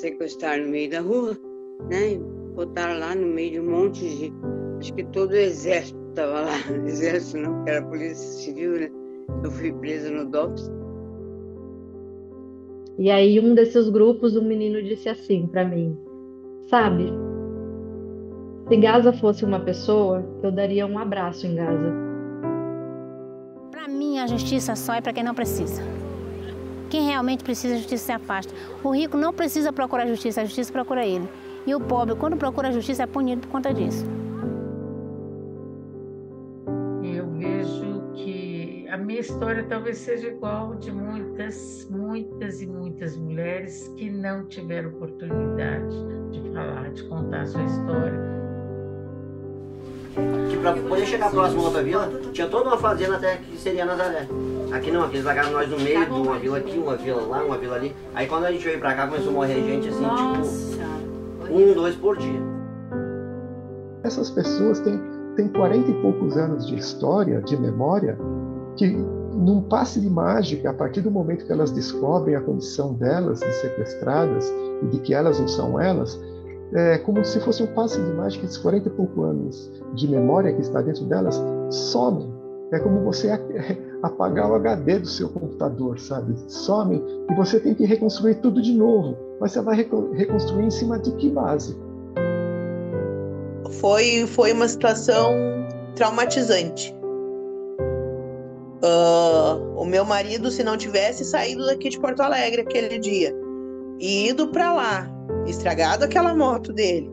sequestraram no meio da rua, né? E botaram lá no meio de um monte de... Acho que todo o exército estava lá. Exército não, porque era a polícia civil, né? Eu fui presa no DOPS. E aí, um desses grupos, um menino disse assim pra mim: Sabe, se Gaza fosse uma pessoa, eu daria um abraço em Gaza. Para mim, a justiça só é para quem não precisa. Quem realmente precisa, a justiça se afasta. O rico não precisa procurar justiça, a justiça procura ele. E o pobre, quando procura justiça, é punido por conta disso. Eu vejo que a minha história talvez seja igual de muitas, muitas e muitas mulheres que não tiveram oportunidade de falar, de contar a sua história. Que para poder chegar próximo a outra vila, tinha toda uma fazenda até que seria Nazaré. Aqui não, aqui eles largaram nós no meio de uma vila aqui, uma vila lá, uma vila ali. Aí quando a gente veio pra cá, começou a morrer gente assim, tipo, um, dois por dia. Essas pessoas têm 40 e poucos anos de história, de memória, que num passe de mágica, a partir do momento que elas descobrem a condição delas de sequestradas e de que elas não são elas, é como se fosse um passe de mágica, esses 40 e poucos anos de memória que está dentro delas somem. É como você apagar o HD do seu computador, sabe? Somem e você tem que reconstruir tudo de novo. Mas você vai reconstruir em cima de que base? Foi uma situação traumatizante. O meu marido, se não tivesse saído daqui de Porto Alegre aquele dia e ido para lá, estragado aquela moto dele,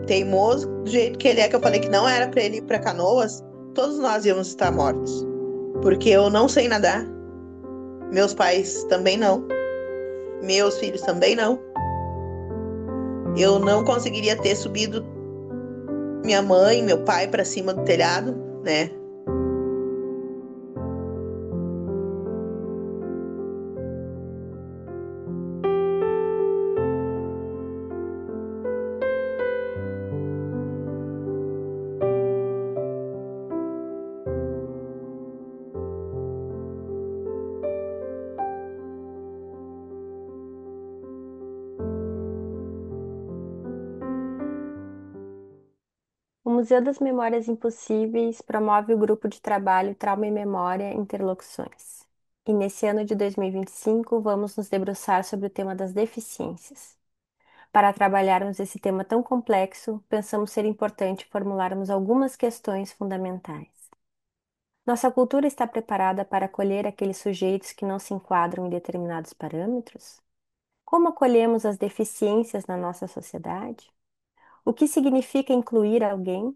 teimoso do jeito que ele é, que eu falei que não era para ele ir para Canoas, todos nós íamos estar mortos. Porque eu não sei nadar, meus pais também não, meus filhos também não. Eu não conseguiria ter subido minha mãe, meu pai para cima do telhado, né? O Museu das Memórias Impossíveis promove o grupo de trabalho Trauma e Memória Interlocuções. E nesse ano de 2025, vamos nos debruçar sobre o tema das deficiências. Para trabalharmos esse tema tão complexo, pensamos ser importante formularmos algumas questões fundamentais. Nossa cultura está preparada para acolher aqueles sujeitos que não se enquadram em determinados parâmetros? Como acolhemos as deficiências na nossa sociedade? O que significa incluir alguém?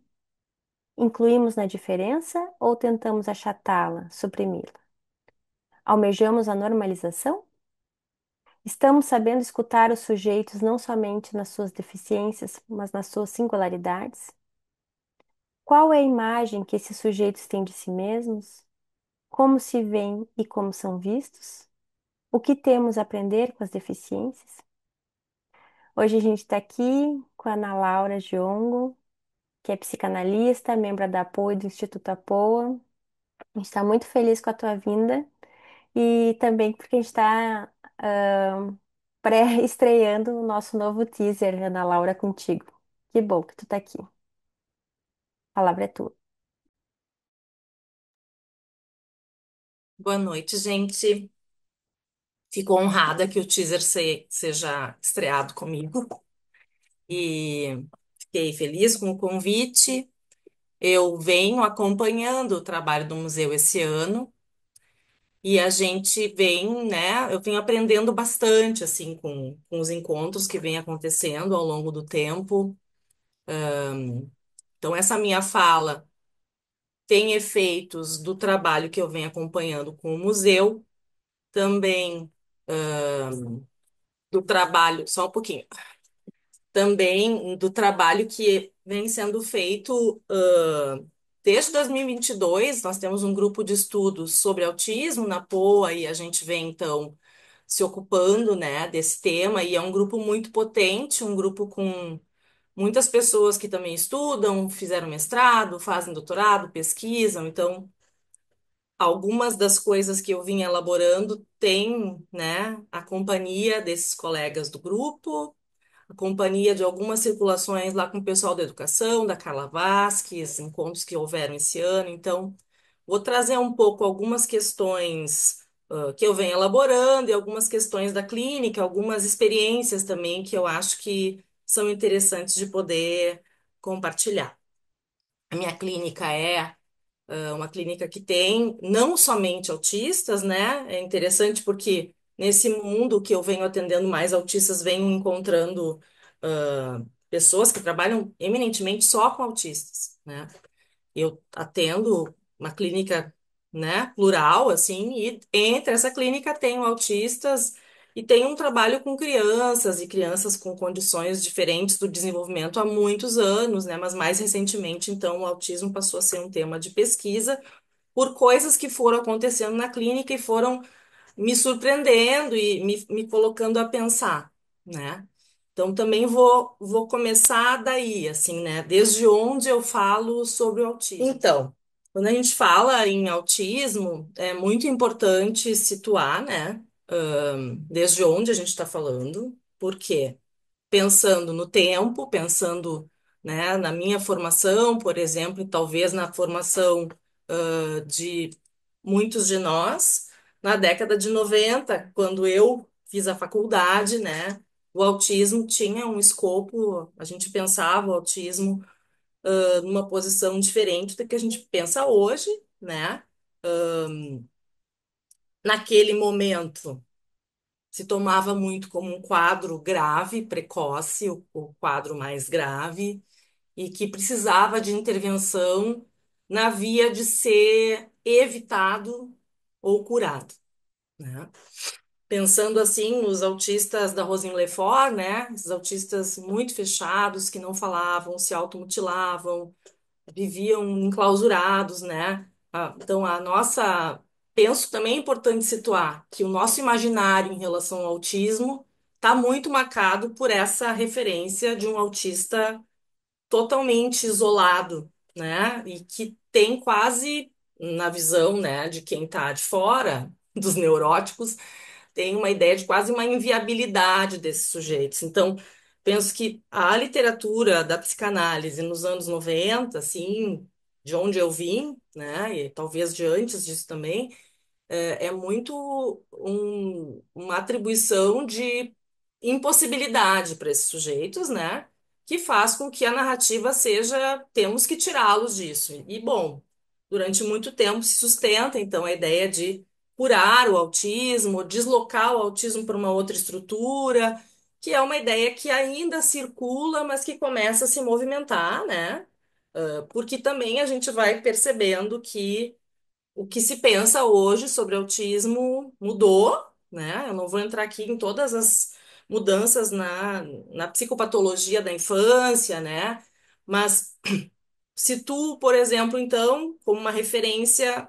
Incluímos na diferença ou tentamos achatá-la, suprimi-la? Almejamos a normalização? Estamos sabendo escutar os sujeitos não somente nas suas deficiências, mas nas suas singularidades? Qual é a imagem que esses sujeitos têm de si mesmos? Como se veem e como são vistos? O que temos a aprender com as deficiências? Hoje a gente está aqui com a Ana Laura Giongo, que é psicanalista, membro da apoio do Instituto Apoa. A gente está muito feliz com a tua vinda e também porque a gente está pré-estreando o nosso novo teaser, Ana Laura, contigo. Que bom que tu tá aqui. A palavra é tua. Boa noite, gente. Fico honrada que o teaser seja estreado comigo e fiquei feliz com o convite. Eu venho acompanhando o trabalho do museu esse ano e a gente vem, né? Eu venho aprendendo bastante assim com os encontros que vêm acontecendo ao longo do tempo. Então, essa minha fala tem efeitos do trabalho que eu venho acompanhando com o museu, também do trabalho, só um pouquinho, também do trabalho que vem sendo feito desde 2022. Nós temos um grupo de estudos sobre autismo na POA e a gente vem, então, se ocupando, né, desse tema, e é um grupo muito potente, um grupo com muitas pessoas que também estudam, fizeram mestrado, fazem doutorado, pesquisam, então algumas das coisas que eu vim elaborando têm, né, a companhia desses colegas do grupo, a companhia de algumas circulações lá com o pessoal da educação, da Carla Vasques, encontros que houveram esse ano. Então, vou trazer um pouco algumas questões que eu venho elaborando e algumas questões da clínica, algumas experiências também que eu acho que são interessantes de poder compartilhar. A minha clínica é uma clínica que tem não somente autistas, né? É interessante porque nesse mundo que eu venho atendendo mais autistas, venho encontrando pessoas que trabalham eminentemente só com autistas, né? Eu atendo uma clínica, né, plural, assim, e entre essa clínica tenho autistas e tenho um trabalho com crianças e crianças com condições diferentes do desenvolvimento há muitos anos, né, mas mais recentemente, então, o autismo passou a ser um tema de pesquisa por coisas que foram acontecendo na clínica e foram me surpreendendo e me colocando a pensar, né? Então também vou começar daí, assim, né? Desde onde eu falo sobre o autismo. Então, quando a gente fala em autismo, é muito importante situar, né? Desde onde a gente está falando, por quê? Pensando no tempo, pensando, né, na minha formação, por exemplo, e talvez na formação, de muitos de nós, na década de 90, quando eu fiz a faculdade, né, o autismo tinha um escopo, a gente pensava o autismo, numa posição diferente do que a gente pensa hoje, né? Naquele momento se tomava muito como um quadro grave, precoce, o quadro mais grave, e que precisava de intervenção na via de ser evitado ou curado, né? Pensando assim nos autistas da Rosine Lefort, né? Esses autistas muito fechados, que não falavam, se automutilavam, viviam enclausurados, né? Então, a nossa. Penso também é importante situar que o nosso imaginário em relação ao autismo está muito marcado por essa referência de um autista totalmente isolado, né? E que tem quase, na visão, né, de quem está de fora, dos neuróticos, tem uma ideia de quase uma inviabilidade desses sujeitos. Então, penso que a literatura da psicanálise nos anos 90, assim, de onde eu vim, né, e talvez de antes disso também, é muito uma atribuição de impossibilidade para esses sujeitos, né? Que faz com que a narrativa seja, temos que tirá-los disso. E, bom, durante muito tempo se sustenta, então, a ideia de curar o autismo, deslocar o autismo para uma outra estrutura, que é uma ideia que ainda circula, mas que começa a se movimentar, né? Porque também a gente vai percebendo que o que se pensa hoje sobre autismo mudou, né? Eu não vou entrar aqui em todas as mudanças na psicopatologia da infância, né? Mas situo, por exemplo, então, como uma referência,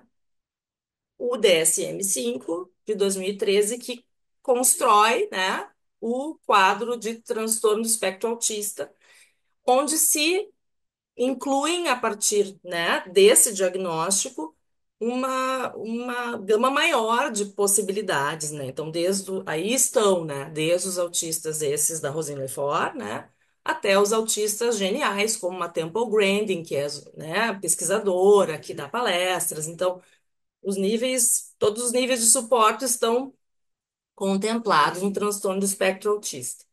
o DSM-5 de 2013, que constrói, né, o quadro de transtorno do espectro autista, onde se incluem, a partir, né, desse diagnóstico, uma gama maior de possibilidades, né? Então, aí estão, né, desde os autistas esses da Rosine Lefort, né, até os autistas geniais, como a Temple Grandin, que é, né, pesquisadora, que dá palestras. Então, todos os níveis de suporte estão contemplados no transtorno do espectro autista.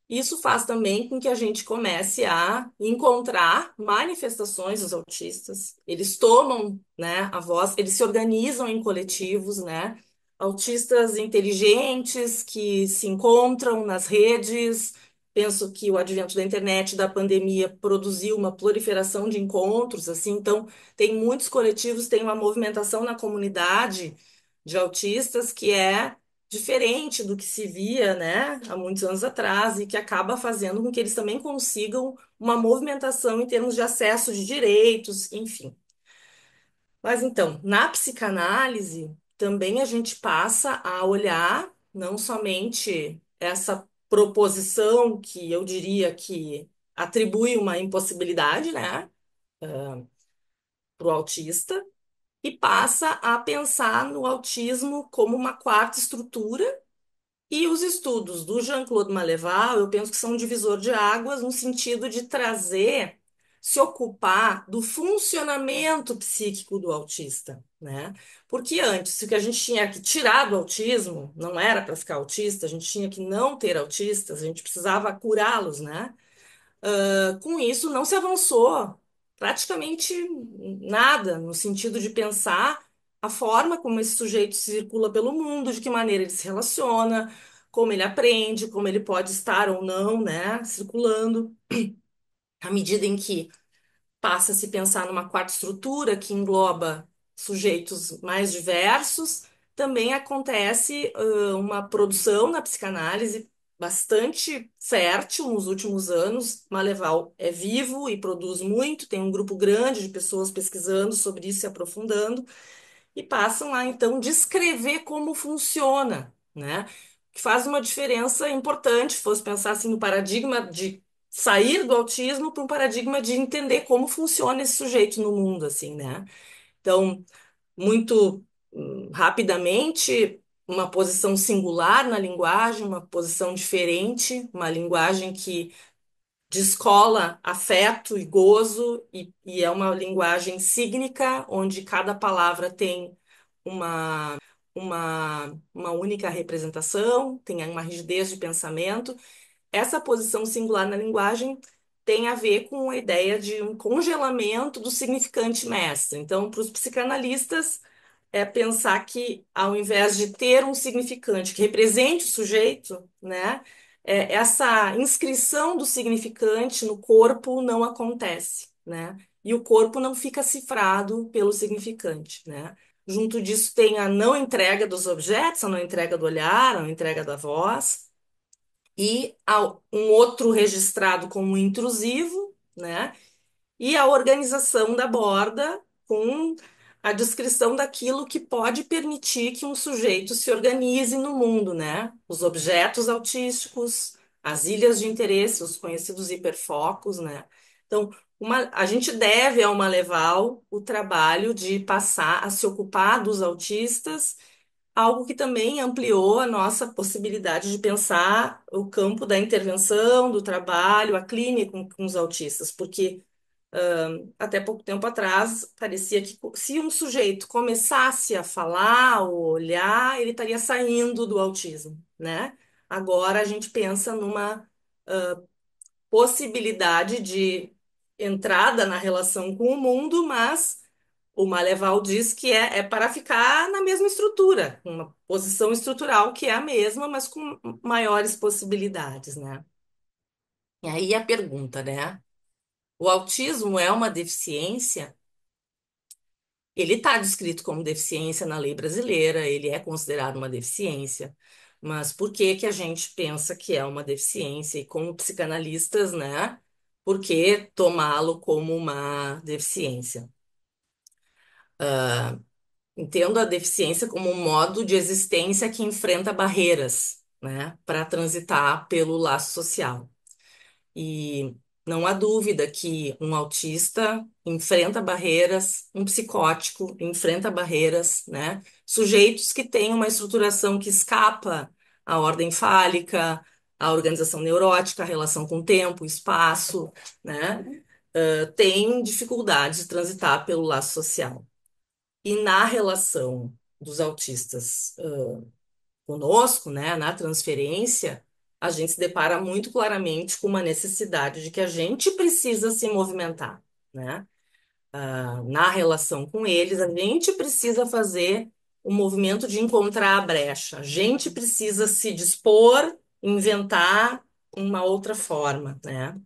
Isso faz também com que a gente comece a encontrar manifestações dos autistas. Eles tomam, né, a voz, eles se organizam em coletivos, né? Autistas inteligentes que se encontram nas redes. Penso que o advento da internet, da pandemia, produziu uma proliferação de encontros, assim. Então, tem muitos coletivos, tem uma movimentação na comunidade de autistas que é diferente do que se via, né, há muitos anos atrás e que acaba fazendo com que eles também consigam uma movimentação em termos de acesso de direitos, enfim. Mas então, na psicanálise, também a gente passa a olhar não somente essa proposição que eu diria que atribui uma impossibilidade, né, para o autista, e passa a pensar no autismo como uma quarta estrutura. E os estudos do Jean-Claude Malleval, eu penso que são um divisor de águas no sentido de trazer, se ocupar do funcionamento psíquico do autista, né? Porque antes, o que a gente tinha que tirar do autismo, não era para ficar autista, a gente tinha que não ter autistas, a gente precisava curá-los, né? Com isso, não se avançou praticamente nada no sentido de pensar a forma como esse sujeito circula pelo mundo, de que maneira ele se relaciona, como ele aprende, como ele pode estar ou não, né, circulando, à medida em que passa a se pensar numa quarta estrutura que engloba sujeitos mais diversos, também acontece uma produção na psicanálise bastante fértil nos últimos anos. Maleval é vivo e produz muito, tem um grupo grande de pessoas pesquisando sobre isso e aprofundando, e passam a então descrever como funciona, né? Que faz uma diferença importante, se fosse pensar assim no paradigma de sair do autismo para um paradigma de entender como funciona esse sujeito no mundo, assim, né? Então, muito rapidamente, uma posição singular na linguagem, uma posição diferente, uma linguagem que descola afeto e gozo, e é uma linguagem sígnica, onde cada palavra tem uma única representação, tem uma rigidez de pensamento. Essa posição singular na linguagem tem a ver com a ideia de um congelamento do significante mestre. Então, para os psicanalistas, é pensar que, ao invés de ter um significante que represente o sujeito, né, essa inscrição do significante no corpo não acontece, né? E o corpo não fica cifrado pelo significante, né? Junto disso tem a não entrega dos objetos, a não entrega do olhar, a não entrega da voz, e um outro registrado como intrusivo, né? E a organização da borda com a descrição daquilo que pode permitir que um sujeito se organize no mundo, né? Os objetos autísticos, as ilhas de interesse, os conhecidos hiperfocos, né? Então, a gente deve ao Maleval o trabalho de passar a se ocupar dos autistas, algo que também ampliou a nossa possibilidade de pensar o campo da intervenção, do trabalho, a clínica com os autistas, porque até pouco tempo atrás, parecia que se um sujeito começasse a falar ou olhar, ele estaria saindo do autismo, né? Agora a gente pensa numa possibilidade de entrada na relação com o mundo, mas o Maleval diz que é para ficar na mesma estrutura, uma posição estrutural que é a mesma, mas com maiores possibilidades, né? E aí a pergunta, né? O autismo é uma deficiência? Ele está descrito como deficiência na lei brasileira, ele é considerado uma deficiência, mas por que que a gente pensa que é uma deficiência? E como psicanalistas, né? Por que tomá-lo como uma deficiência? Entendo a deficiência como um modo de existência que enfrenta barreiras, né, para transitar pelo laço social. E não há dúvida que um autista enfrenta barreiras, um psicótico enfrenta barreiras, né? Sujeitos que têm uma estruturação que escapa à ordem fálica, à organização neurótica, à relação com tempo, espaço, né? Têm dificuldade de transitar pelo laço social. E na relação dos autistas conosco, né, na transferência, a gente se depara muito claramente com uma necessidade de que a gente precisa se movimentar, né? Na relação com eles, a gente precisa fazer o movimento de encontrar a brecha, a gente precisa se dispor, inventar uma outra forma, né?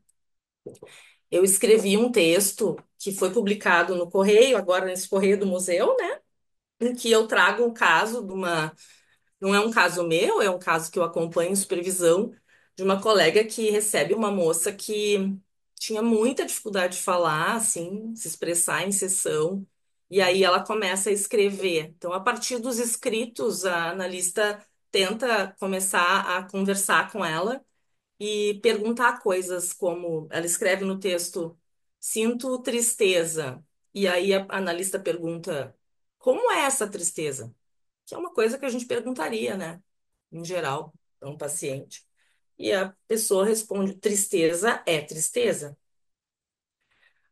Eu escrevi um texto que foi publicado no Correio, agora nesse Correio do Museu, né? Em que eu trago um caso de uma. Não é um caso meu, é um caso que eu acompanho em supervisão de uma colega que recebe uma moça que tinha muita dificuldade de falar, assim, se expressar em sessão, e aí ela começa a escrever. Então, a partir dos escritos, a analista tenta começar a conversar com ela e perguntar coisas como ela escreve no texto: sinto tristeza. E aí a analista pergunta. como é essa tristeza? Que é uma coisa que a gente perguntaria, né? Em geral, para um paciente. E a pessoa responde: tristeza é tristeza.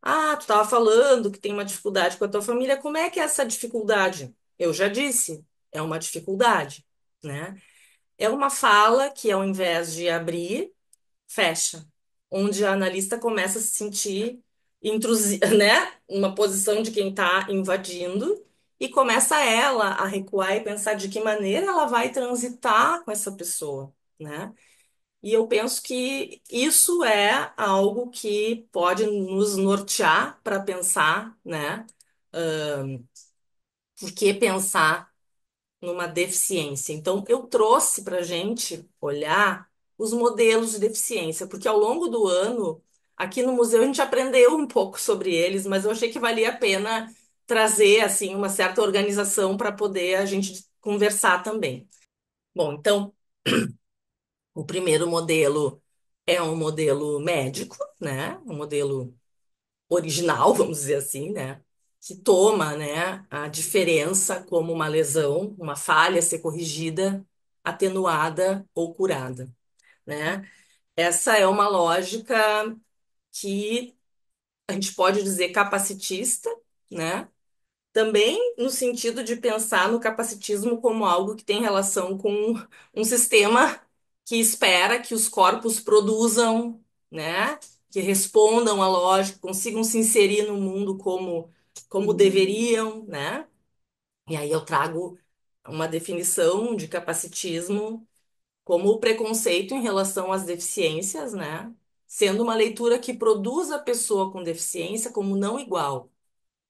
Ah, tu estava falando que tem uma dificuldade com a tua família. Como é que é essa dificuldade? Eu já disse, é uma dificuldade, né? É uma fala que, ao invés de abrir, fecha, onde a analista começa a se sentir né? Uma posição de quem está invadindo e começa ela a recuar e pensar de que maneira ela vai transitar com essa pessoa, né? E eu penso que isso é algo que pode nos nortear para pensar, né? Por que pensar numa deficiência? Então, eu trouxe para a gente olhar os modelos de deficiência, porque ao longo do ano, aqui no museu, a gente aprendeu um pouco sobre eles, mas eu achei que valia a pena trazer, assim, uma certa organização para poder a gente conversar também. Bom, então, o primeiro modelo é um modelo médico, né? Um modelo original, vamos dizer assim, né? Que toma, né, a diferença como uma lesão, uma falha a ser corrigida, atenuada ou curada, né? Essa é uma lógica que a gente pode dizer capacitista, né? Também no sentido de pensar no capacitismo como algo que tem relação com um sistema que espera que os corpos produzam, né? Que respondam à lógica, consigam se inserir no mundo como deveriam, né? E aí eu trago uma definição de capacitismo como o preconceito em relação às deficiências, né? Sendo uma leitura que produz a pessoa com deficiência como não igual,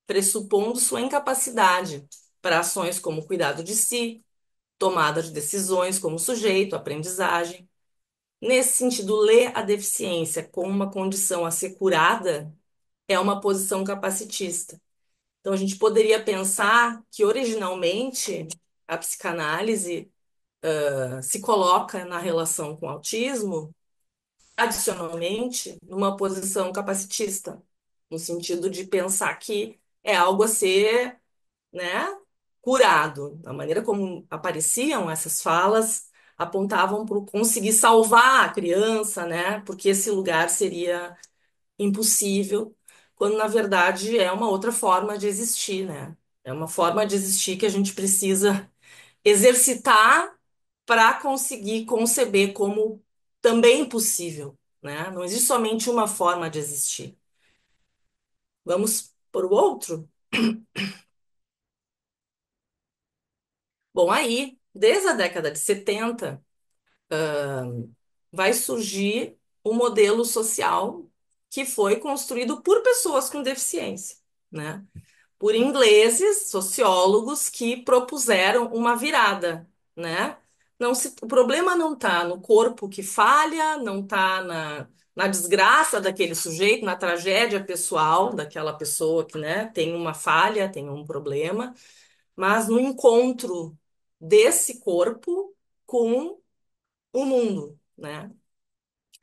pressupondo sua incapacidade para ações como cuidado de si, tomada de decisões como sujeito, aprendizagem. Nesse sentido, ler a deficiência como uma condição a ser curada é uma posição capacitista. Então, a gente poderia pensar que, originalmente, a psicanálise se coloca na relação com o autismo, adicionalmente, numa posição capacitista, no sentido de pensar que é algo a ser, né, curado. A maneira como apareciam essas falas apontavam para conseguir salvar a criança, né, porque esse lugar seria impossível, quando na verdade é uma outra forma de existir, né? É uma forma de existir que a gente precisa exercitar para conseguir conceber como também possível, né? Não existe somente uma forma de existir. Vamos para o outro? Bom, aí, desde a década de 70, vai surgir um modelo social que foi construído por pessoas com deficiência, né? Por ingleses, sociólogos que propuseram uma virada, né? O problema não está no corpo que falha, não está na desgraça daquele sujeito, na tragédia pessoal daquela pessoa que, né, tem uma falha, tem um problema, mas no encontro desse corpo com o mundo, né?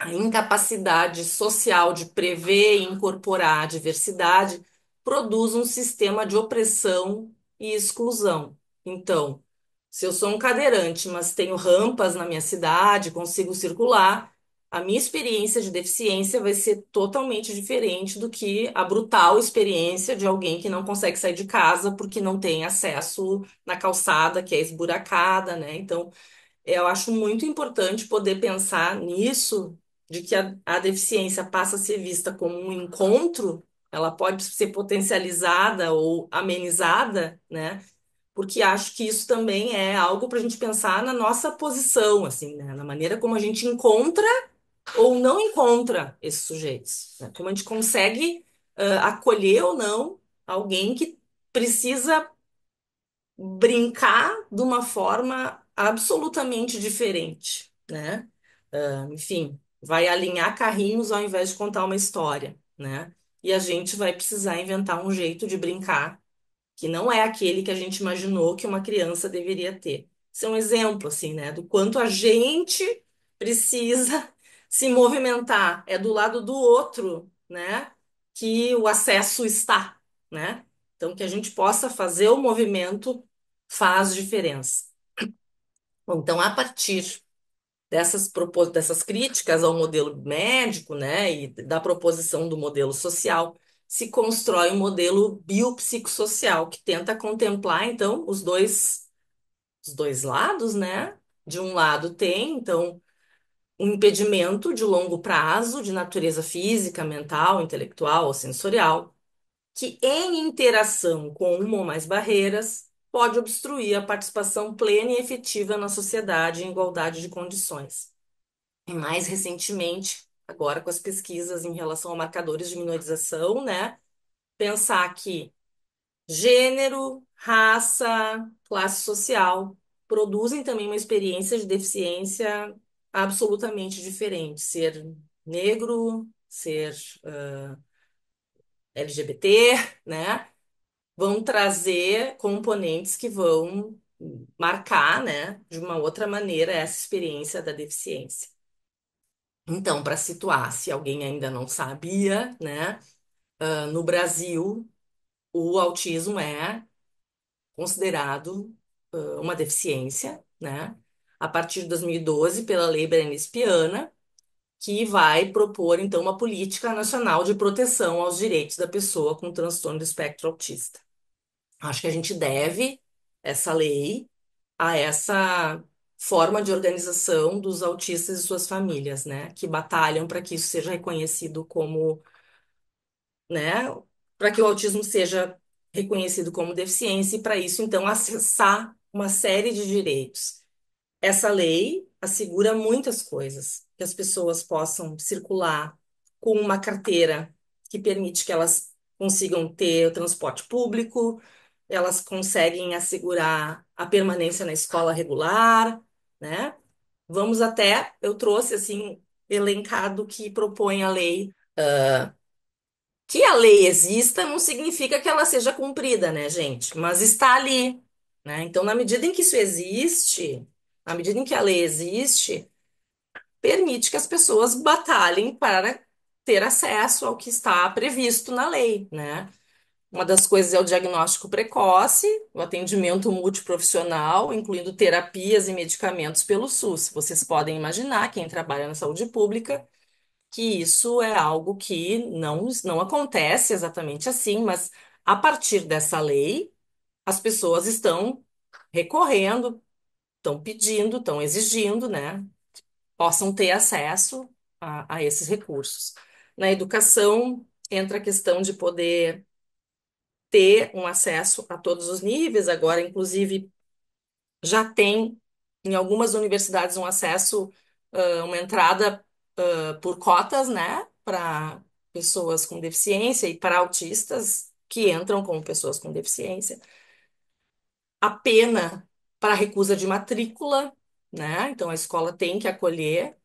A incapacidade social de prever e incorporar a diversidade produz um sistema de opressão e exclusão. Então, se eu sou um cadeirante, mas tenho rampas na minha cidade, consigo circular, a minha experiência de deficiência vai ser totalmente diferente do que a brutal experiência de alguém que não consegue sair de casa porque não tem acesso na calçada, que é esburacada, né? Então, eu acho muito importante poder pensar nisso, de que a deficiência passa a ser vista como um encontro, ela pode ser potencializada ou amenizada, né? Porque acho que isso também é algo para a gente pensar na nossa posição, assim, né? Na maneira como a gente encontra ou não encontra esses sujeitos, né? Como a gente consegue acolher ou não alguém que precisa brincar de uma forma absolutamente diferente, né? Enfim, vai alinhar carrinhos ao invés de contar uma história, né? E a gente vai precisar inventar um jeito de brincar que não é aquele que a gente imaginou que uma criança deveria ter. Isso é um exemplo, assim, né? Do quanto a gente precisa se movimentar. É do lado do outro, né? Que o acesso está, né? Então, que a gente possa fazer o movimento faz diferença. Bom, então, a partir dessas críticas ao modelo médico, né, e da proposição do modelo social, se constrói um modelo biopsicossocial que tenta contemplar, então, os dois lados, né? De um lado tem, então, um impedimento de longo prazo, de natureza física, mental, intelectual ou sensorial, que, em interação com uma ou mais barreiras, pode obstruir a participação plena e efetiva na sociedade em igualdade de condições. E mais recentemente, agora com as pesquisas em relação a marcadores de minorização, né? Pensar que gênero, raça, classe social produzem também uma experiência de deficiência absolutamente diferente. Ser negro, ser LGBT, né? Vão trazer componentes que vão marcar, né, de uma outra maneira essa experiência da deficiência. Então, para situar, se alguém ainda não sabia, né, no Brasil, o autismo é considerado uma deficiência, né, a partir de 2012, pela Lei Berenice Piana, que vai propor, então, uma política nacional de proteção aos direitos da pessoa com transtorno do espectro autista. Acho que a gente deve essa lei a essa forma de organização dos autistas e suas famílias, né, que batalham para que isso seja reconhecido como, né, para que o autismo seja reconhecido como deficiência e para isso, então, acessar uma série de direitos. Essa lei assegura muitas coisas, que as pessoas possam circular com uma carteira que permite que elas consigam ter o transporte público, elas conseguem assegurar a permanência na escola regular, né? Vamos até, eu trouxe assim, elencado que propõe a lei. Que a lei exista não significa que ela seja cumprida, né, gente? Mas está ali, né? Então, na medida em que isso existe, na medida em que a lei existe, permite que as pessoas batalhem para ter acesso ao que está previsto na lei, né? Uma das coisas é o diagnóstico precoce, o atendimento multiprofissional, incluindo terapias e medicamentos pelo SUS. Vocês podem imaginar, quem trabalha na saúde pública, que isso é algo que não acontece exatamente assim, mas a partir dessa lei, as pessoas estão recorrendo, estão pedindo, estão exigindo, né, possam ter acesso a esses recursos. Na educação, entra a questão de poder ter um acesso a todos os níveis, agora, inclusive, já tem em algumas universidades um acesso, uma entrada por cotas, né, para pessoas com deficiência e para autistas que entram como pessoas com deficiência. A pena para recusa de matrícula, né? Então a escola tem que acolher.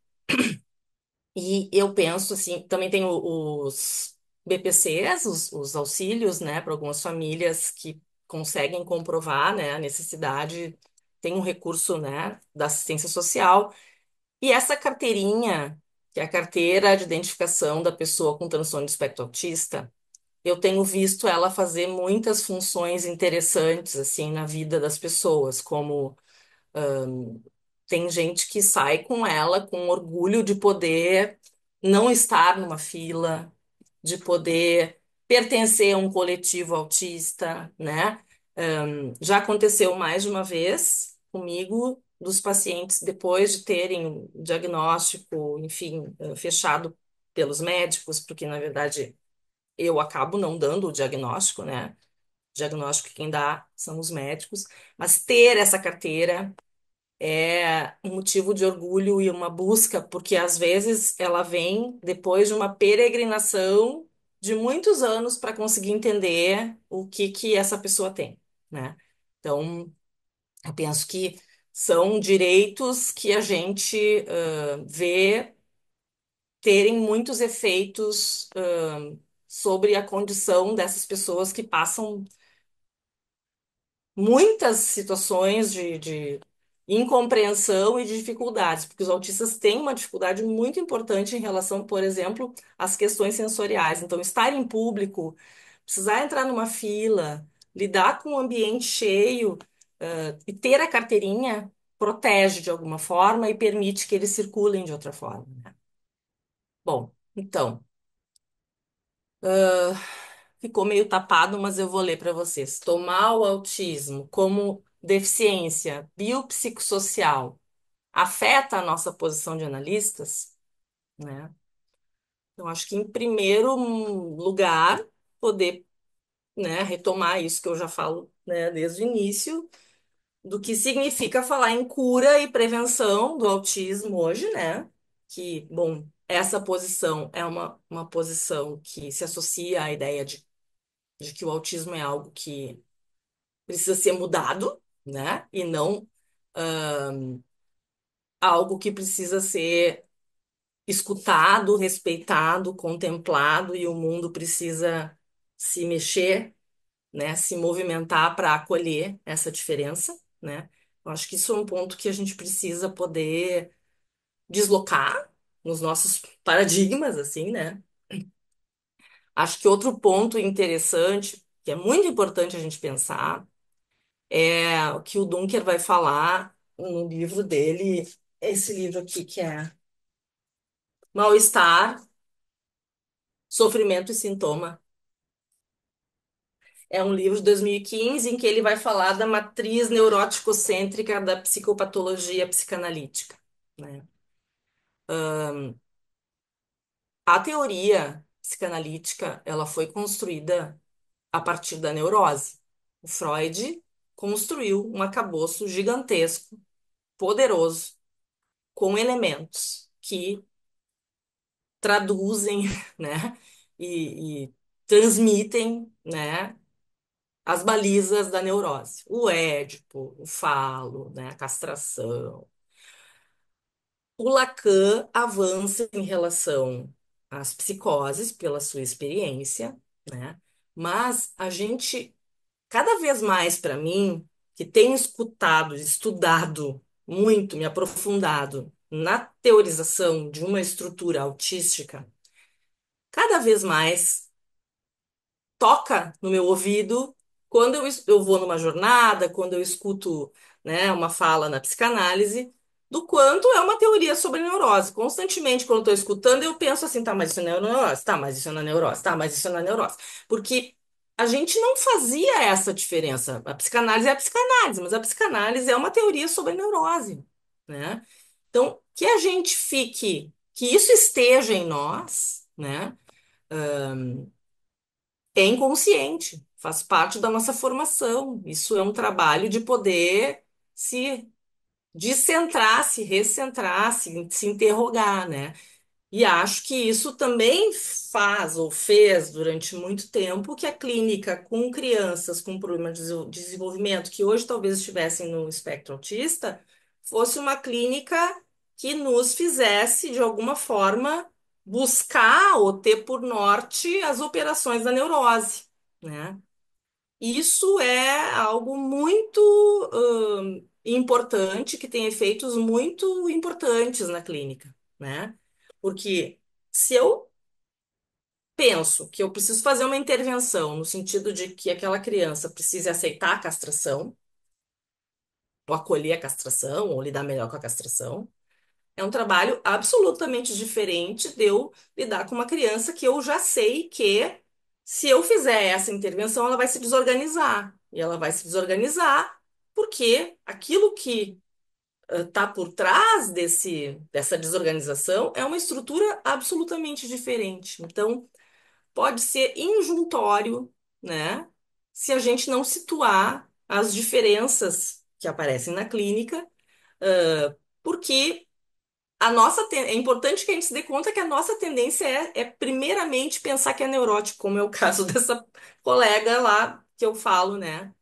E eu penso assim, também tem os BPCs, os auxílios, né, para algumas famílias que conseguem comprovar, né, a necessidade, tem um recurso, né, da assistência social. E essa carteirinha, que é a carteira de identificação da pessoa com transtorno de espectro autista, eu tenho visto ela fazer muitas funções interessantes assim na vida das pessoas, como tem gente que sai com ela com orgulho de poder não estar numa fila, de poder pertencer a um coletivo autista, né? Já aconteceu mais de uma vez comigo, dos pacientes, depois de terem o diagnóstico, enfim, fechado pelos médicos, porque na verdade eu acabo não dando o diagnóstico, né? O diagnóstico quem dá são os médicos, mas ter essa carteira é um motivo de orgulho e uma busca, porque às vezes ela vem depois de uma peregrinação de muitos anos para conseguir entender o que que essa pessoa tem, né? Então, eu penso que são direitos que a gente vê terem muitos efeitos sobre a condição dessas pessoas que passam muitas situações de incompreensão e de dificuldades, porque os autistas têm uma dificuldade muito importante em relação, por exemplo, às questões sensoriais. Então, estar em público precisar entrar numa fila, lidar com um ambiente cheio, e ter a carteirinha protege de alguma forma e permite que eles circulem de outra forma, né? Bom, então, ficou meio tapado, mas eu vou ler para vocês. Tomar o autismo como deficiência biopsicossocial afeta a nossa posição de analistas, né? Então, acho que em primeiro lugar, poder, né, retomar isso que eu já falo, né, desde o início, do que significa falar em cura e prevenção do autismo hoje, né? Que, bom, essa posição é uma posição que se associa à ideia de que o autismo é algo que precisa ser mudado, né? E não algo que precisa ser escutado, respeitado, contemplado, e o mundo precisa se mexer, né? Se movimentar para acolher essa diferença, né? Eu acho que isso é um ponto que a gente precisa poder deslocar nos nossos paradigmas, assim, né? Acho que outro ponto interessante, que é muito importante a gente pensar, é o que o Dunker vai falar no livro dele, esse livro aqui que é Mal-Estar, Sofrimento e Sintoma. É um livro de 2015 em que ele vai falar da matriz neurótico-cêntrica da psicopatologia psicanalítica, né? A teoria psicanalítica, ela foi construída a partir da neurose. O Freud construiu um arcabouço gigantesco, poderoso, com elementos que traduzem, né, e transmitem, né, as balizas da neurose. O Édipo, o falo, né, a castração. O Lacan avança em relação às psicoses pela sua experiência, né? Mas a gente, cada vez mais para mim, que tenho escutado, estudado muito, me aprofundado na teorização de uma estrutura autística, cada vez mais toca no meu ouvido quando eu vou numa jornada, quando eu escuto, né, uma fala na psicanálise, do quanto é uma teoria sobre neurose. Constantemente, quando eu estou escutando, eu penso assim, tá, mas isso não é neurose, tá, mas isso não é neurose, tá, mas isso não é neurose. Porque a gente não fazia essa diferença. A psicanálise é a psicanálise, mas a psicanálise é uma teoria sobre neurose, né? Então, que a gente fique, que isso esteja em nós, né? É inconsciente, faz parte da nossa formação. Isso é um trabalho de poder se descentrar, se recentrar, se interrogar, né? E acho que isso também faz ou fez durante muito tempo que a clínica com crianças com problema de desenvolvimento, que hoje talvez estivessem no espectro autista, fosse uma clínica que nos fizesse, de alguma forma, buscar ou ter por norte as operações da neurose, né? Isso é algo muito importante, que tem efeitos muito importantes na clínica, né? Porque se eu penso que eu preciso fazer uma intervenção no sentido de que aquela criança precise aceitar a castração, ou acolher a castração, ou lidar melhor com a castração, é um trabalho absolutamente diferente de eu lidar com uma criança que eu já sei que, se eu fizer essa intervenção, ela vai se desorganizar. E ela vai se desorganizar porque aquilo que está por trás dessa desorganização é uma estrutura absolutamente diferente. Então, pode ser injuntório, né? Se a gente não situar as diferenças que aparecem na clínica, porque é importante que a gente se dê conta que a nossa tendência é primeiramente pensar que é neurótico, como é o caso dessa colega lá que eu falo, né?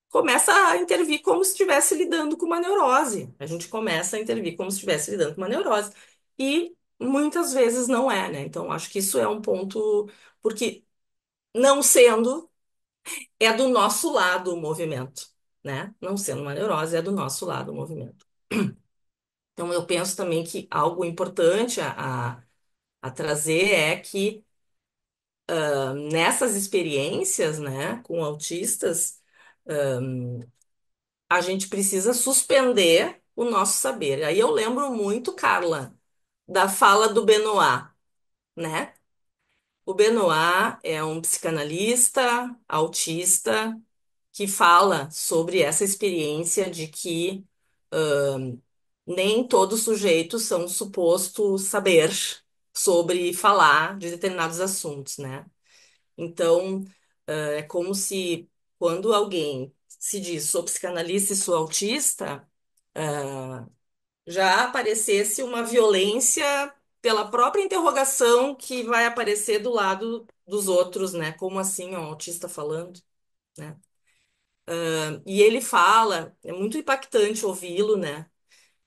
Começa a intervir como se estivesse lidando com uma neurose. A gente começa a intervir como se estivesse lidando com uma neurose. E muitas vezes não é, né? Então, acho que isso é um ponto, porque não sendo, é do nosso lado o movimento, né? Não sendo uma neurose, é do nosso lado o movimento. Então, eu penso também que algo importante a trazer é que Nessas experiências, né, com autistas, a gente precisa suspender o nosso saber. Aí eu lembro muito, Carla, da fala do Benoit, né? O Benoit é um psicanalista autista que fala sobre essa experiência de que nem todos os sujeitos são supostos saber sobre falar de determinados assuntos, né? Então, é como se quando alguém se diz sou psicanalista e sou autista, já aparecesse uma violência pela própria interrogação que vai aparecer do lado dos outros, né? Como assim, ó, um autista falando, né? E ele fala, é muito impactante ouvi-lo, né?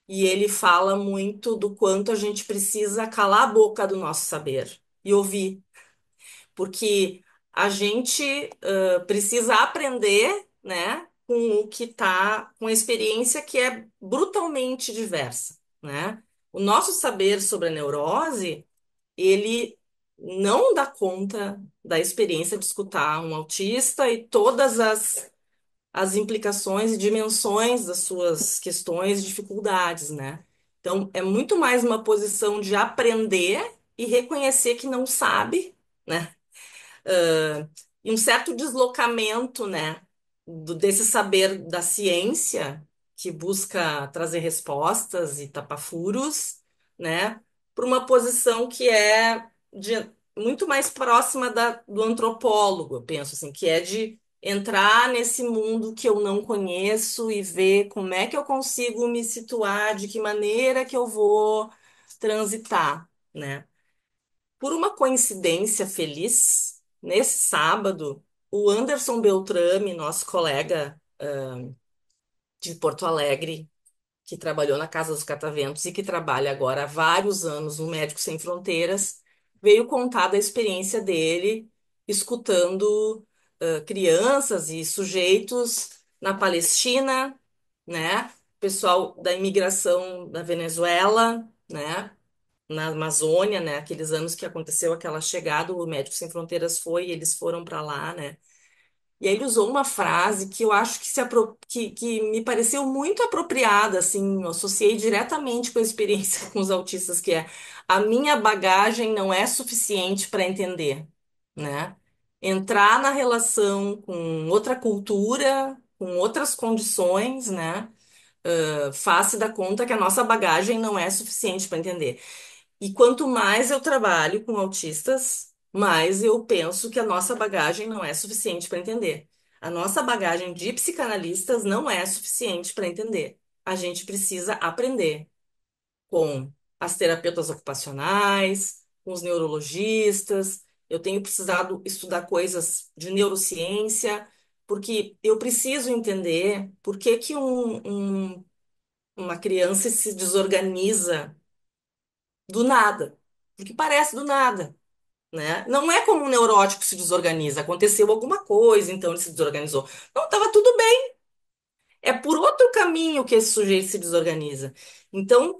E ele fala muito do quanto a gente precisa calar a boca do nosso saber e ouvir, porque a gente precisa aprender, né, com o que tá, com a experiência que é brutalmente diversa, né? O nosso saber sobre a neurose, ele não dá conta da experiência de escutar um autista e todas as implicações e dimensões das suas questões e dificuldades, né? Então, é muito mais uma posição de aprender e reconhecer que não sabe, né? E um certo deslocamento, né, desse saber da ciência que busca trazer respostas e tapar furos, né, para uma posição que é muito mais próxima do antropólogo, eu penso assim, que é de entrar nesse mundo que eu não conheço e ver como é que eu consigo me situar, de que maneira que eu vou transitar, né? Por uma coincidência feliz, nesse sábado, o Anderson Beltrame, nosso colega de Porto Alegre, que trabalhou na Casa dos Cataventos e que trabalha agora há vários anos no Médicos Sem Fronteiras, veio contar da experiência dele escutando crianças e sujeitos na Palestina, né? Pessoal da imigração da Venezuela, né? Na Amazônia, né? Aqueles anos que aconteceu aquela chegada, o Médicos Sem Fronteiras foi, e eles foram para lá, né? E aí ele usou uma frase que eu acho que me pareceu muito apropriada, assim, eu associei diretamente com a experiência com os autistas, que é a minha bagagem não é suficiente para entender, né? Entrar na relação com outra cultura, com outras condições, né? Faz-se dar conta que a nossa bagagem não é suficiente para entender. E quanto mais eu trabalho com autistas, mais eu penso que a nossa bagagem não é suficiente para entender. A nossa bagagem de psicanalistas não é suficiente para entender. A gente precisa aprender com as terapeutas ocupacionais, com os neurologistas. Eu tenho precisado estudar coisas de neurociência, porque eu preciso entender por que que uma criança se desorganiza do nada, porque parece do nada, né? Não é como um neurótico se desorganiza, aconteceu alguma coisa, então ele se desorganizou. Não, estava tudo bem. É por outro caminho que esse sujeito se desorganiza. Então,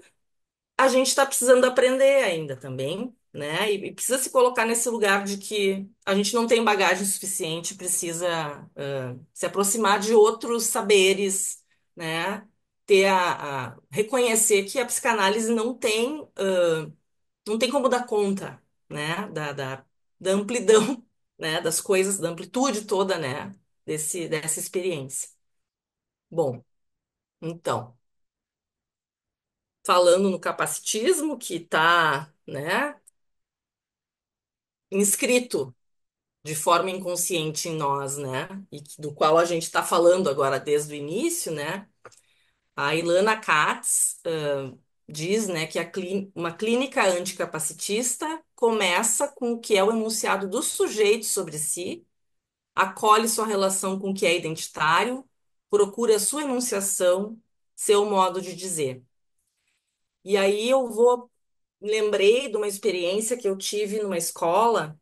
a gente está precisando aprender ainda também, né? E precisa se colocar nesse lugar de que a gente não tem bagagem suficiente, precisa se aproximar de outros saberes, né? Reconhecer que a psicanálise não tem como dar conta, né, da amplidão, né, das coisas, da amplitude toda, né, dessa experiência. Bom, então, falando no capacitismo, que está, né, inscrito de forma inconsciente em nós, né, do qual a gente está falando agora desde o início, né, a Ilana Katz diz, né, que uma clínica anticapacitista começa com o que é o enunciado do sujeito sobre si, acolhe sua relação com o que é identitário, procura sua enunciação, seu modo de dizer. E aí lembrei de uma experiência que eu tive numa escola.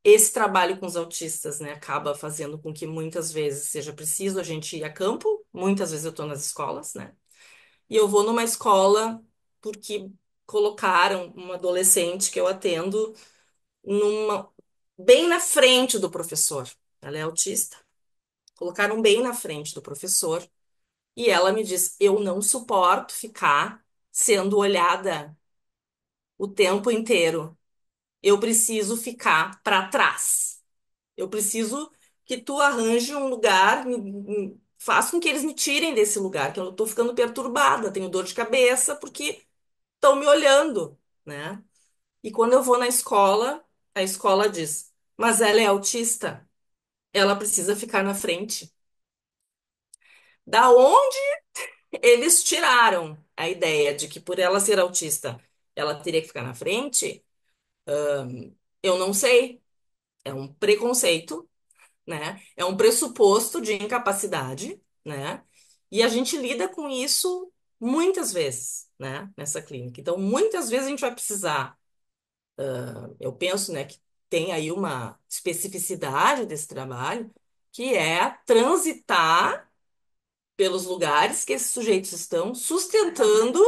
Esse trabalho com os autistas, né, acaba fazendo com que muitas vezes seja preciso a gente ir a campo, muitas vezes eu estou nas escolas, né? E eu vou numa escola porque colocaram uma adolescente que eu atendo numa, bem na frente do professor. Ela é autista. Colocaram bem na frente do professor e ela me diz: eu não suporto ficar sendo olhada o tempo inteiro. Eu preciso ficar para trás. Eu preciso que tu arranje um lugar, faça com que eles me tirem desse lugar, que eu estou ficando perturbada, tenho dor de cabeça porque estão me olhando, né? E quando eu vou na escola, a escola diz: mas ela é autista, ela precisa ficar na frente. Da onde eles tiraram a ideia de que por ela ser autista, ela teria que ficar na frente? Eu não sei. É um preconceito, né? É um pressuposto de incapacidade, né? E a gente lida com isso muitas vezes, né? Nessa clínica. Então, muitas vezes a gente vai precisar, eu penso, né, que tem aí uma especificidade desse trabalho, que é transitar pelos lugares que esses sujeitos estão, sustentando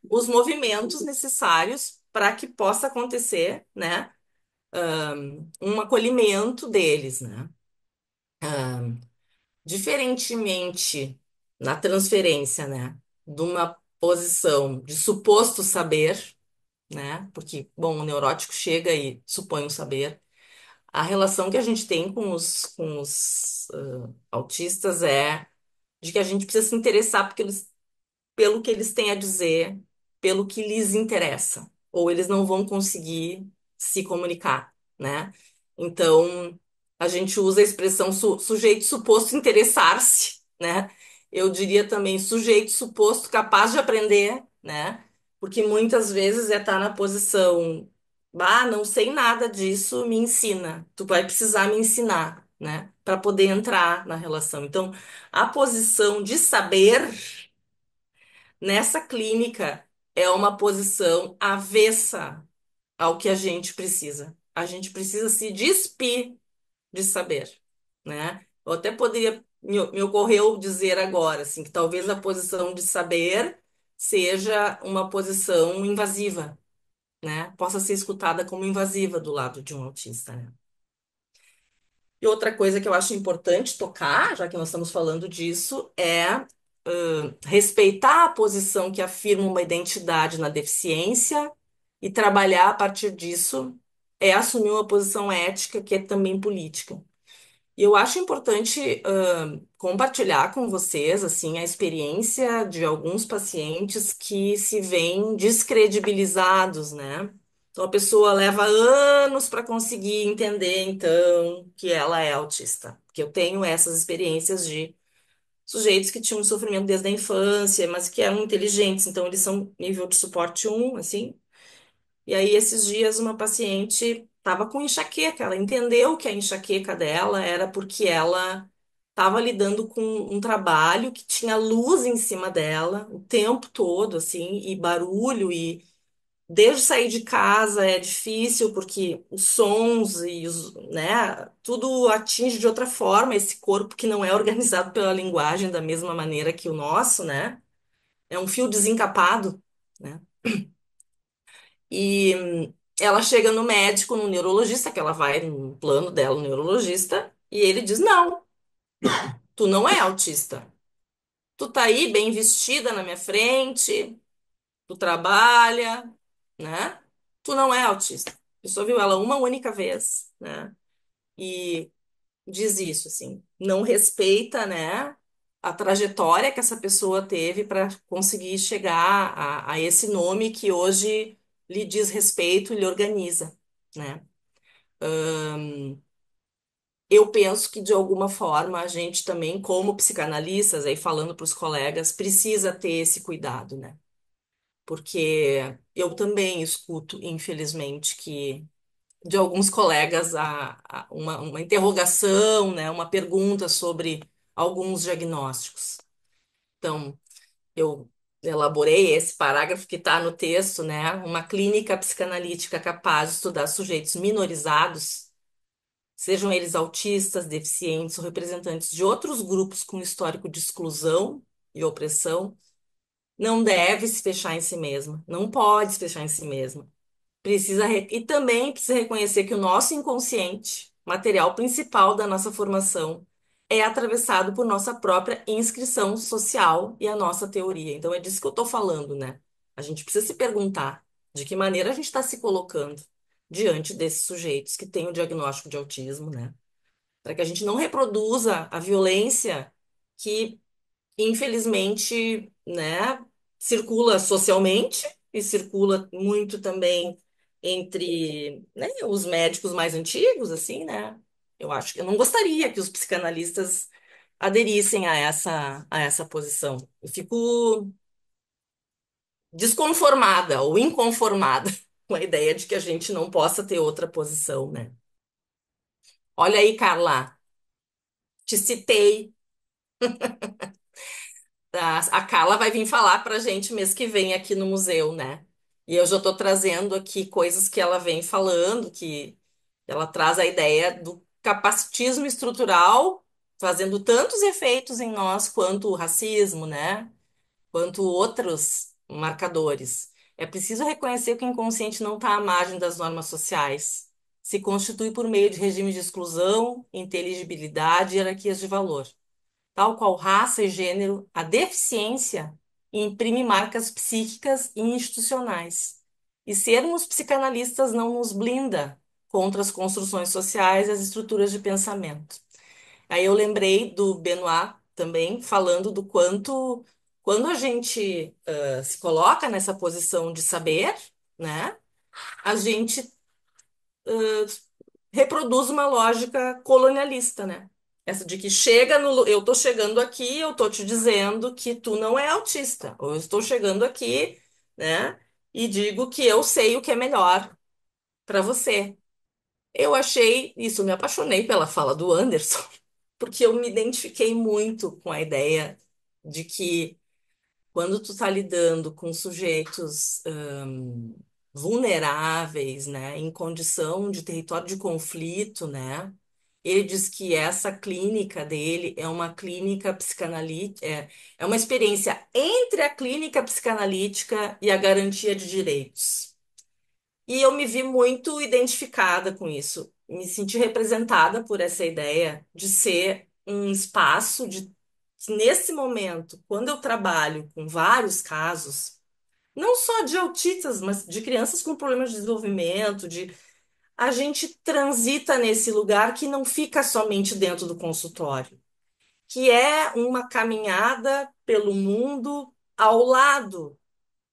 os movimentos necessários para que possa acontecer, né, um acolhimento deles, né? Diferentemente na transferência, né, de uma posição de suposto saber, né, porque, bom, o neurótico chega e supõe um saber, a relação que a gente tem com os autistas é de que a gente precisa se interessar porque pelo que eles têm a dizer, pelo que lhes interessa, ou eles não vão conseguir se comunicar, né? Então, a gente usa a expressão sujeito suposto interessar-se, né? Eu diria também sujeito suposto capaz de aprender, né? Porque muitas vezes é estar na posição, ah, não sei nada disso, me ensina. Tu vai precisar me ensinar, né? Para poder entrar na relação. Então, a posição de saber nessa clínica é uma posição avessa ao que a gente precisa. A gente precisa se despir de saber, né? Eu até poderia, me ocorreu dizer agora, assim, que talvez a posição de saber seja uma posição invasiva, né? Possa ser escutada como invasiva do lado de um autista, né? E outra coisa que eu acho importante tocar, já que nós estamos falando disso, é respeitar a posição que afirma uma identidade na deficiência e trabalhar a partir disso é assumir uma posição ética que é também política. E eu acho importante compartilhar com vocês assim a experiência de alguns pacientes que se veem descredibilizados, né? Então a pessoa leva anos para conseguir entender então que ela é autista. Porque eu tenho essas experiências de sujeitos que tinham sofrimento desde a infância, mas que eram inteligentes, então eles são nível de suporte um, assim. E aí, esses dias, uma paciente estava com enxaqueca, ela entendeu que a enxaqueca dela era porque ela estava lidando com um trabalho que tinha luz em cima dela o tempo todo, assim, e barulho, e desde sair de casa é difícil, porque os sons e os, né, tudo atinge de outra forma esse corpo que não é organizado pela linguagem da mesma maneira que o nosso, né? É um fio desencapado, né? E ela chega no médico, no neurologista, que ela vai no plano dela, no neurologista, e ele diz: Não, tu não é autista. Tu tá aí bem vestida na minha frente, tu trabalha, né? Tu não é autista. Eu só viu ela uma única vez, né? E diz isso, assim, não respeita, né, a trajetória que essa pessoa teve para conseguir chegar a esse nome que hoje lhe diz respeito e lhe organiza, né? Eu penso que, de alguma forma, a gente também, como psicanalistas, aí falando para os colegas, precisa ter esse cuidado, né? Porque eu também escuto, infelizmente, que de alguns colegas uma interrogação, né, uma pergunta sobre alguns diagnósticos. Então, eu elaborei esse parágrafo que está no texto, né? Uma clínica psicanalítica capaz de estudar sujeitos minorizados, sejam eles autistas, deficientes ou representantes de outros grupos com histórico de exclusão e opressão, não deve se fechar em si mesma, não pode se fechar em si mesma. E também precisa reconhecer que o nosso inconsciente, material principal da nossa formação, é atravessado por nossa própria inscrição social e a nossa teoria. Então é disso que eu estou falando, né? A gente precisa se perguntar de que maneira a gente está se colocando diante desses sujeitos que têm o diagnóstico de autismo, né? Para que a gente não reproduza a violência que infelizmente, né, circula socialmente e circula muito também entre, né, os médicos mais antigos, assim, né? Eu acho que eu não gostaria que os psicanalistas aderissem a essa posição. Eu fico desconformada ou inconformada com a ideia de que a gente não possa ter outra posição, né? Olha aí, Carla, te citei. A Carla vai vir falar para a gente mês que vem aqui no museu, né? E eu já estou trazendo aqui coisas que ela vem falando, que ela traz a ideia do capacitismo estrutural, fazendo tantos efeitos em nós quanto o racismo, né? Quanto outros marcadores. É preciso reconhecer que o inconsciente não está à margem das normas sociais. Se constitui por meio de regimes de exclusão, inteligibilidade e hierarquias de valor. Tal qual raça e gênero, a deficiência imprime marcas psíquicas e institucionais. E sermos psicanalistas não nos blinda contra as construções sociais e as estruturas de pensamento. Aí eu lembrei do Benoit também, falando do quanto, quando a gente se coloca nessa posição de saber, né, a gente reproduz uma lógica colonialista, né? Essa de que chega no, eu tô chegando aqui, eu tô te dizendo que tu não é autista, ou eu estou chegando aqui, né? E digo que eu sei o que é melhor para você. Eu achei isso, me apaixonei pela fala do Anderson, porque eu me identifiquei muito com a ideia de que quando tu tá lidando com sujeitos vulneráveis, né, em condição de território de conflito, né, ele diz que essa clínica dele é uma clínica psicanalítica, é uma experiência entre a clínica psicanalítica e a garantia de direitos. E eu me vi muito identificada com isso, me senti representada por essa ideia de ser um espaço de que nesse momento, quando eu trabalho com vários casos, não só de autistas, mas de crianças com problemas de desenvolvimento, de a gente transita nesse lugar que não fica somente dentro do consultório, que é uma caminhada pelo mundo ao lado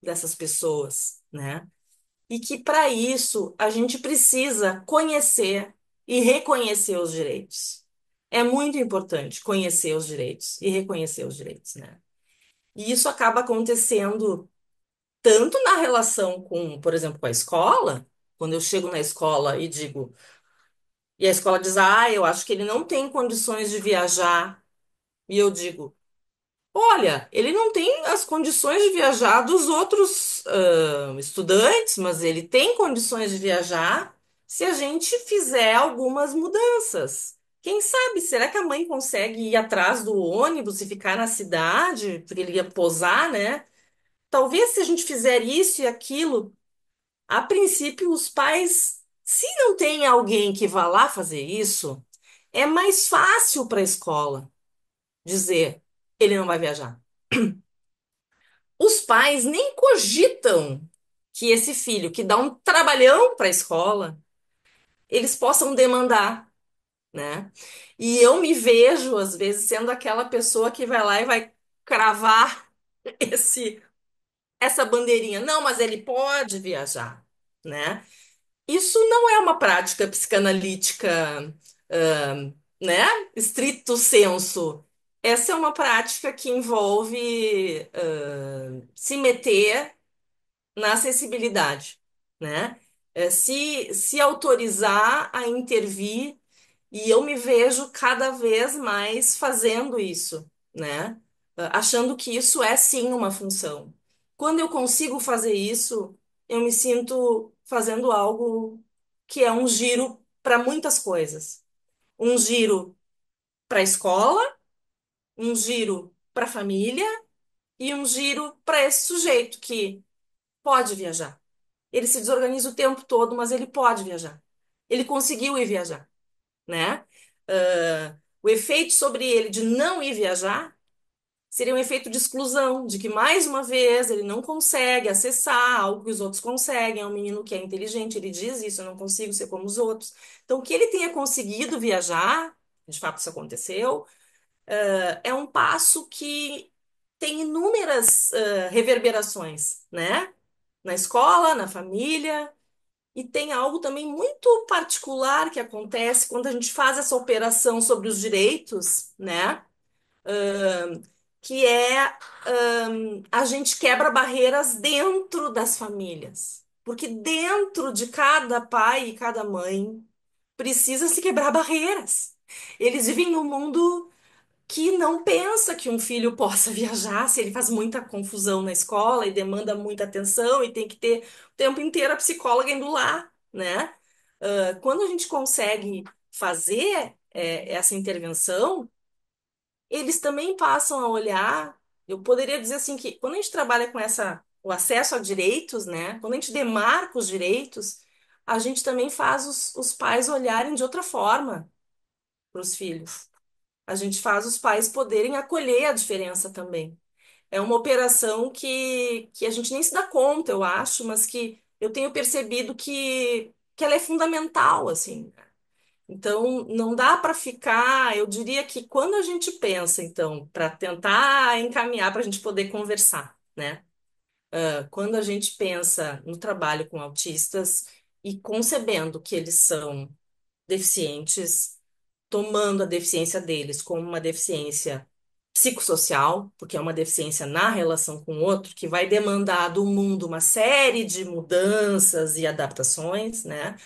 dessas pessoas, né? E que para isso a gente precisa conhecer e reconhecer os direitos. É muito importante conhecer os direitos e reconhecer os direitos, né? E isso acaba acontecendo tanto na relação com, por exemplo, com a escola, quando eu chego na escola e digo, e a escola diz, ah, eu acho que ele não tem condições de viajar, e eu digo, olha, ele não tem as condições de viajar dos outros estudantes, mas ele tem condições de viajar se a gente fizer algumas mudanças. Quem sabe, será que a mãe consegue ir atrás do ônibus e ficar na cidade, porque ele ia posar, né? Talvez se a gente fizer isso e aquilo, a princípio os pais, se não tem alguém que vá lá fazer isso, é mais fácil para a escola dizer, ele não vai viajar. Os pais nem cogitam que esse filho, que dá um trabalhão para a escola, eles possam demandar, né? E eu me vejo, às vezes, sendo aquela pessoa que vai lá e vai cravar esse, essa bandeirinha. Não, mas ele pode viajar, né? Isso não é uma prática psicanalítica, né? Estrito sensu. Essa é uma prática que envolve, se meter na acessibilidade, né? Se autorizar a intervir, e eu me vejo cada vez mais fazendo isso, né? Achando que isso é sim uma função. Quando eu consigo fazer isso, eu me sinto fazendo algo que é um giro para muitas coisas. Um giro para a escola, um giro para a família e um giro para esse sujeito que pode viajar. Ele se desorganiza o tempo todo, mas ele pode viajar. Ele conseguiu ir viajar, né? O efeito sobre ele de não ir viajar seria um efeito de exclusão, de que, mais uma vez, ele não consegue acessar algo que os outros conseguem. É um menino que é inteligente, ele diz isso, eu não consigo ser como os outros. Então, que ele tenha conseguido viajar, de fato isso aconteceu, é um passo que tem inúmeras reverberações, né? Na escola, na família, e tem algo também muito particular que acontece quando a gente faz essa operação sobre os direitos, né? Que é a gente quebra barreiras dentro das famílias. Porque dentro de cada pai e cada mãe precisa se quebrar barreiras. Eles vivem num mundo que não pensa que um filho possa viajar se ele faz muita confusão na escola e demanda muita atenção e tem que ter o tempo inteiro a psicóloga indo lá, né? Quando a gente consegue fazer essa intervenção, eles também passam a olhar. Eu poderia dizer assim que quando a gente trabalha com o acesso a direitos, né? Quando a gente demarca os direitos, a gente também faz os pais olharem de outra forma para os filhos. A gente faz os pais poderem acolher a diferença também. É uma operação que a gente nem se dá conta, eu acho, mas que eu tenho percebido que ela é fundamental, assim. Então, não dá para ficar. Eu diria que quando a gente pensa, então, para tentar encaminhar para a gente poder conversar, né? Quando a gente pensa no trabalho com autistas e concebendo que eles são deficientes, tomando a deficiência deles como uma deficiência psicossocial, porque é uma deficiência na relação com o outro, que vai demandar do mundo uma série de mudanças e adaptações, né?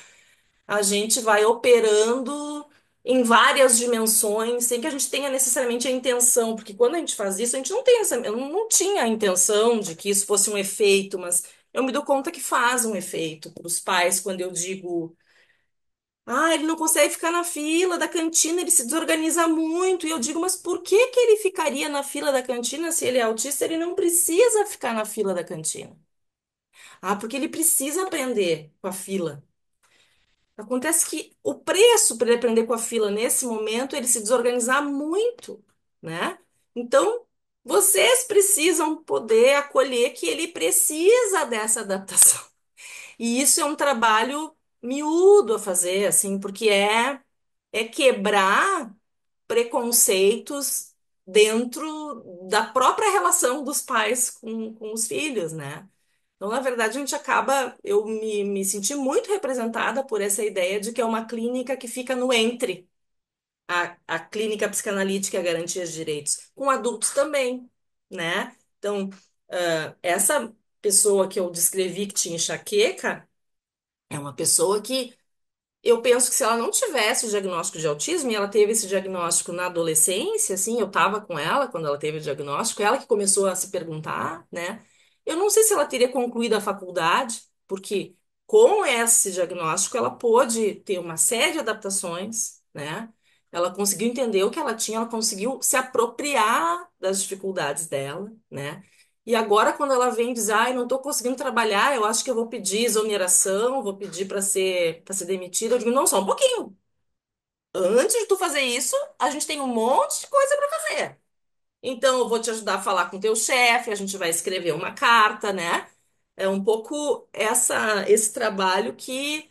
A gente vai operando em várias dimensões, sem que a gente tenha necessariamente a intenção, porque quando a gente faz isso, a gente não tem eu não tinha a intenção de que isso fosse um efeito, mas eu me dou conta que faz um efeito para os pais quando eu digo, ele não consegue ficar na fila da cantina, ele se desorganiza muito. E eu digo, mas por que que ele ficaria na fila da cantina se ele é autista? Ele não precisa ficar na fila da cantina. Porque ele precisa aprender com a fila. Acontece que o preço para ele aprender com a fila nesse momento, é ele se desorganizar muito, né? Então, vocês precisam poder acolher que ele precisa dessa adaptação. E isso é um trabalho miúdo a fazer, assim, porque é quebrar preconceitos dentro da própria relação dos pais com os filhos, né? Então, na verdade, a gente acaba, eu me senti muito representada por essa ideia de que é uma clínica que fica no entre, a clínica psicanalítica e a garantia de direitos, com adultos também, né? Então, essa pessoa que eu descrevi que tinha enxaqueca é uma pessoa que eu penso que se ela não tivesse o diagnóstico de autismo, e ela teve esse diagnóstico na adolescência, assim, eu estava com ela quando ela teve o diagnóstico, ela que começou a se perguntar, né? Eu não sei se ela teria concluído a faculdade, porque com esse diagnóstico ela pôde ter uma série de adaptações, né? Ela conseguiu entender o que ela tinha, ela conseguiu se apropriar das dificuldades dela, né? E agora, quando ela vem e diz, não estou conseguindo trabalhar, eu acho que eu vou pedir exoneração, vou pedir para ser demitida. Eu digo, não, só um pouquinho. Antes de tu fazer isso, a gente tem um monte de coisa para fazer. Então, eu vou te ajudar a falar com teu chefe, a gente vai escrever uma carta, né? É um pouco esse trabalho que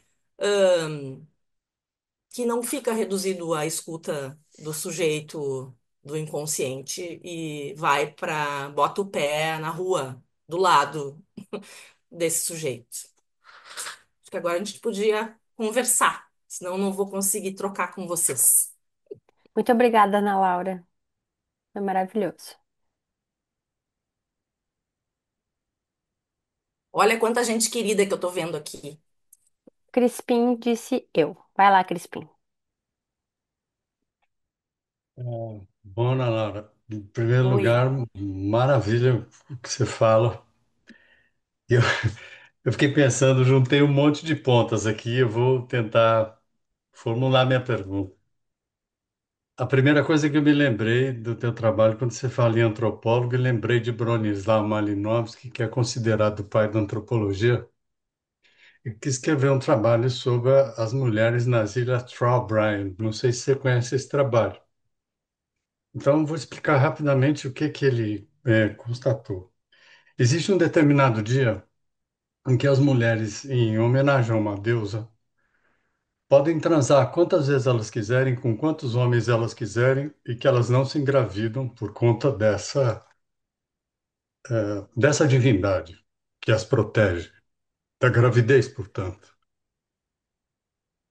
não fica reduzido à escuta do sujeito, do inconsciente, e vai bota o pé na rua, do lado desse sujeito. Acho que agora a gente podia conversar, senão eu não vou conseguir trocar com vocês. Muito obrigada, Ana Laura. Foi maravilhoso. Olha quanta gente querida que eu tô vendo aqui. Crispim disse eu. Vai lá, Crispim. Bom, Ana Laura, em primeiro Oi. lugar, maravilha o que você fala. Eu, eu fiquei pensando, juntei um monte de pontas aqui, eu vou tentar formular minha pergunta. a primeira coisa que eu me lembrei do teu trabalho, quando você fala em antropólogo, eu lembrei de Bronislaw Malinowski, que é considerado o pai da antropologia, e que escreveu um trabalho sobre as mulheres nas Ilhas Trobriand. Não sei se você conhece esse trabalho. Então, vou explicar rapidamente o que que ele constatou. Existe um determinado dia em que as mulheres, em homenagem a uma deusa, podem transar quantas vezes elas quiserem, com quantos homens elas quiserem, e que elas não se engravidam por conta dessa divindade que as protege, da gravidez, portanto.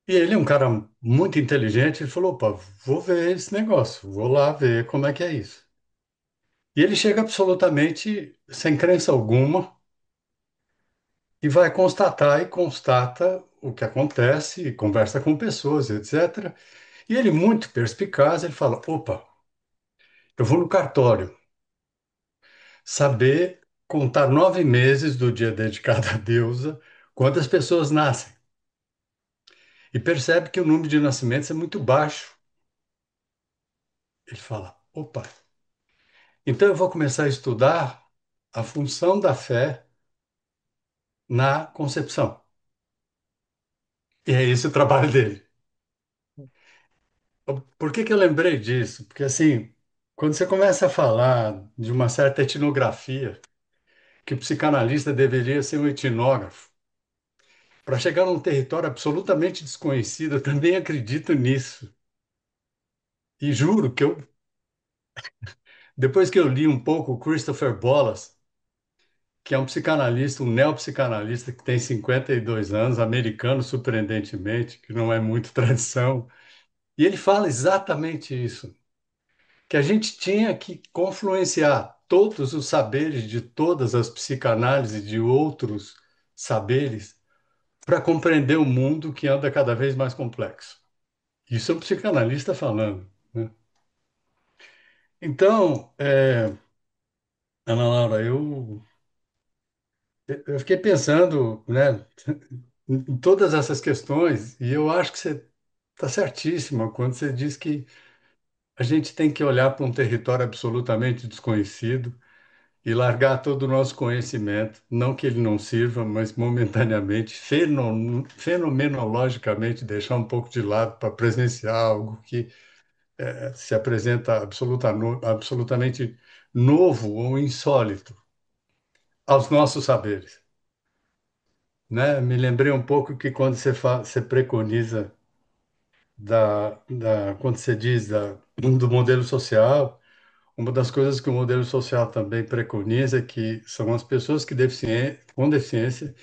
E ele é um cara muito inteligente, ele falou, opa, vou ver esse negócio, vou lá ver como é que é isso. E ele chega absolutamente sem crença alguma e vai constatar e constata o que acontece, e conversa com pessoas, etc. E ele, muito perspicaz, ele fala, opa, eu vou no cartório saber contar 9 meses do dia dedicado à deusa, quantas pessoas nascem. E percebe que o número de nascimentos é muito baixo. Ele fala, opa, então eu vou começar a estudar a função da fé na concepção. E é esse o trabalho dele. Por que que eu lembrei disso? Porque, assim, quando você começa a falar de uma certa etnografia, que o psicanalista deveria ser um etnógrafo, para chegar num território absolutamente desconhecido, eu também acredito nisso. E juro que depois que eu li um pouco o Christopher Bollas, que é um psicanalista, um neopsicanalista que tem 52 anos, americano surpreendentemente, que não é muito tradição, e ele fala exatamente isso, que a gente tinha que confluenciar todos os saberes de todas as psicanálises de outros saberes para compreender o mundo que anda cada vez mais complexo. Isso é um psicanalista falando, né? Então, Ana Laura, eu fiquei pensando, né, em todas essas questões, e eu acho que você está certíssima quando você diz que a gente tem que olhar para um território absolutamente desconhecido e largar todo o nosso conhecimento, não que ele não sirva, mas momentaneamente, fenomenologicamente, deixar um pouco de lado para presenciar algo que se apresenta absolutamente novo ou insólito aos nossos saberes, né? Me lembrei um pouco que quando você preconiza quando você diz do modelo social, uma das coisas que o modelo social também preconiza é que são as pessoas com deficiência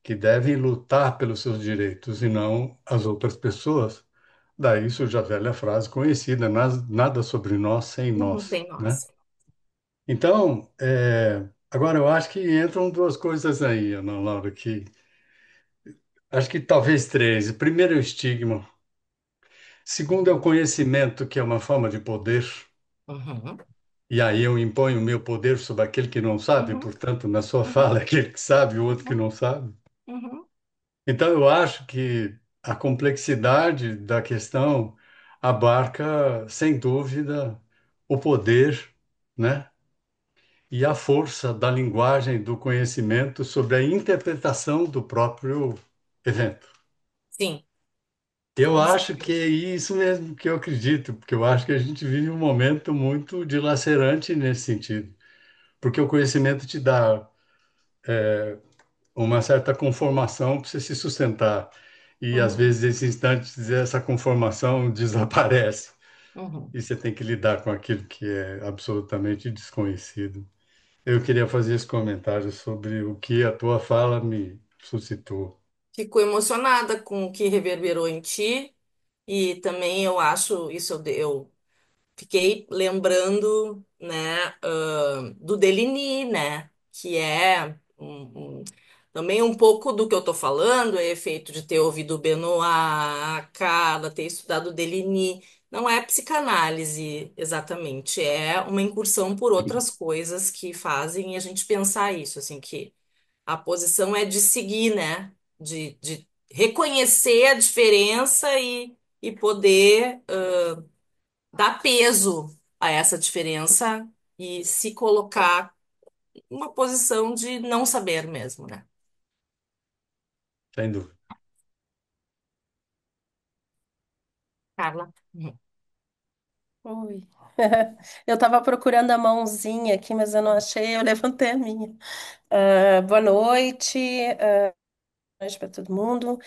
que devem lutar pelos seus direitos e não as outras pessoas. Daí surge a velha frase conhecida, nada sobre nós sem nós, Sem né? nós. Então, agora eu acho que entram duas coisas aí, Ana Laura, que acho que talvez três. Primeiro é o estigma. Segundo é o conhecimento, que é uma forma de poder. Uhum, E aí eu imponho o meu poder sobre aquele que não sabe, uhum, portanto, na sua uhum, fala, aquele que sabe, o outro que não sabe. uhum. Então, eu acho que a complexidade da questão abarca, sem dúvida, o poder, né? E a força da linguagem, do conhecimento sobre a interpretação do próprio evento. Sim, Eu com acho que certeza. é isso mesmo que eu acredito, porque eu acho que a gente vive um momento muito dilacerante nesse sentido, porque o conhecimento te dá uma certa conformação para você se sustentar. E às Uhum, vezes, esses instantes, essa conformação desaparece. uhum. E você tem que lidar com aquilo que é absolutamente desconhecido. Eu queria fazer esse comentário sobre o que a tua fala me suscitou. Fico emocionada com o que reverberou em ti e também eu acho isso eu fiquei lembrando, né, do Deligny, né, que é também um pouco do que eu tô falando, é efeito de ter ouvido o Benoit, a Carla, ter estudado o Deligny. Não é psicanálise exatamente, é uma incursão por outras coisas que fazem a gente pensar isso, assim, que a posição é de seguir, né, de reconhecer a diferença e poder dar peso a essa diferença e se colocar numa posição de não saber mesmo, né? Sem dúvida. Carla. Uhum. Oi. Eu estava procurando a mãozinha aqui, mas eu não achei, eu levantei a minha. Boa noite, boa noite para todo mundo.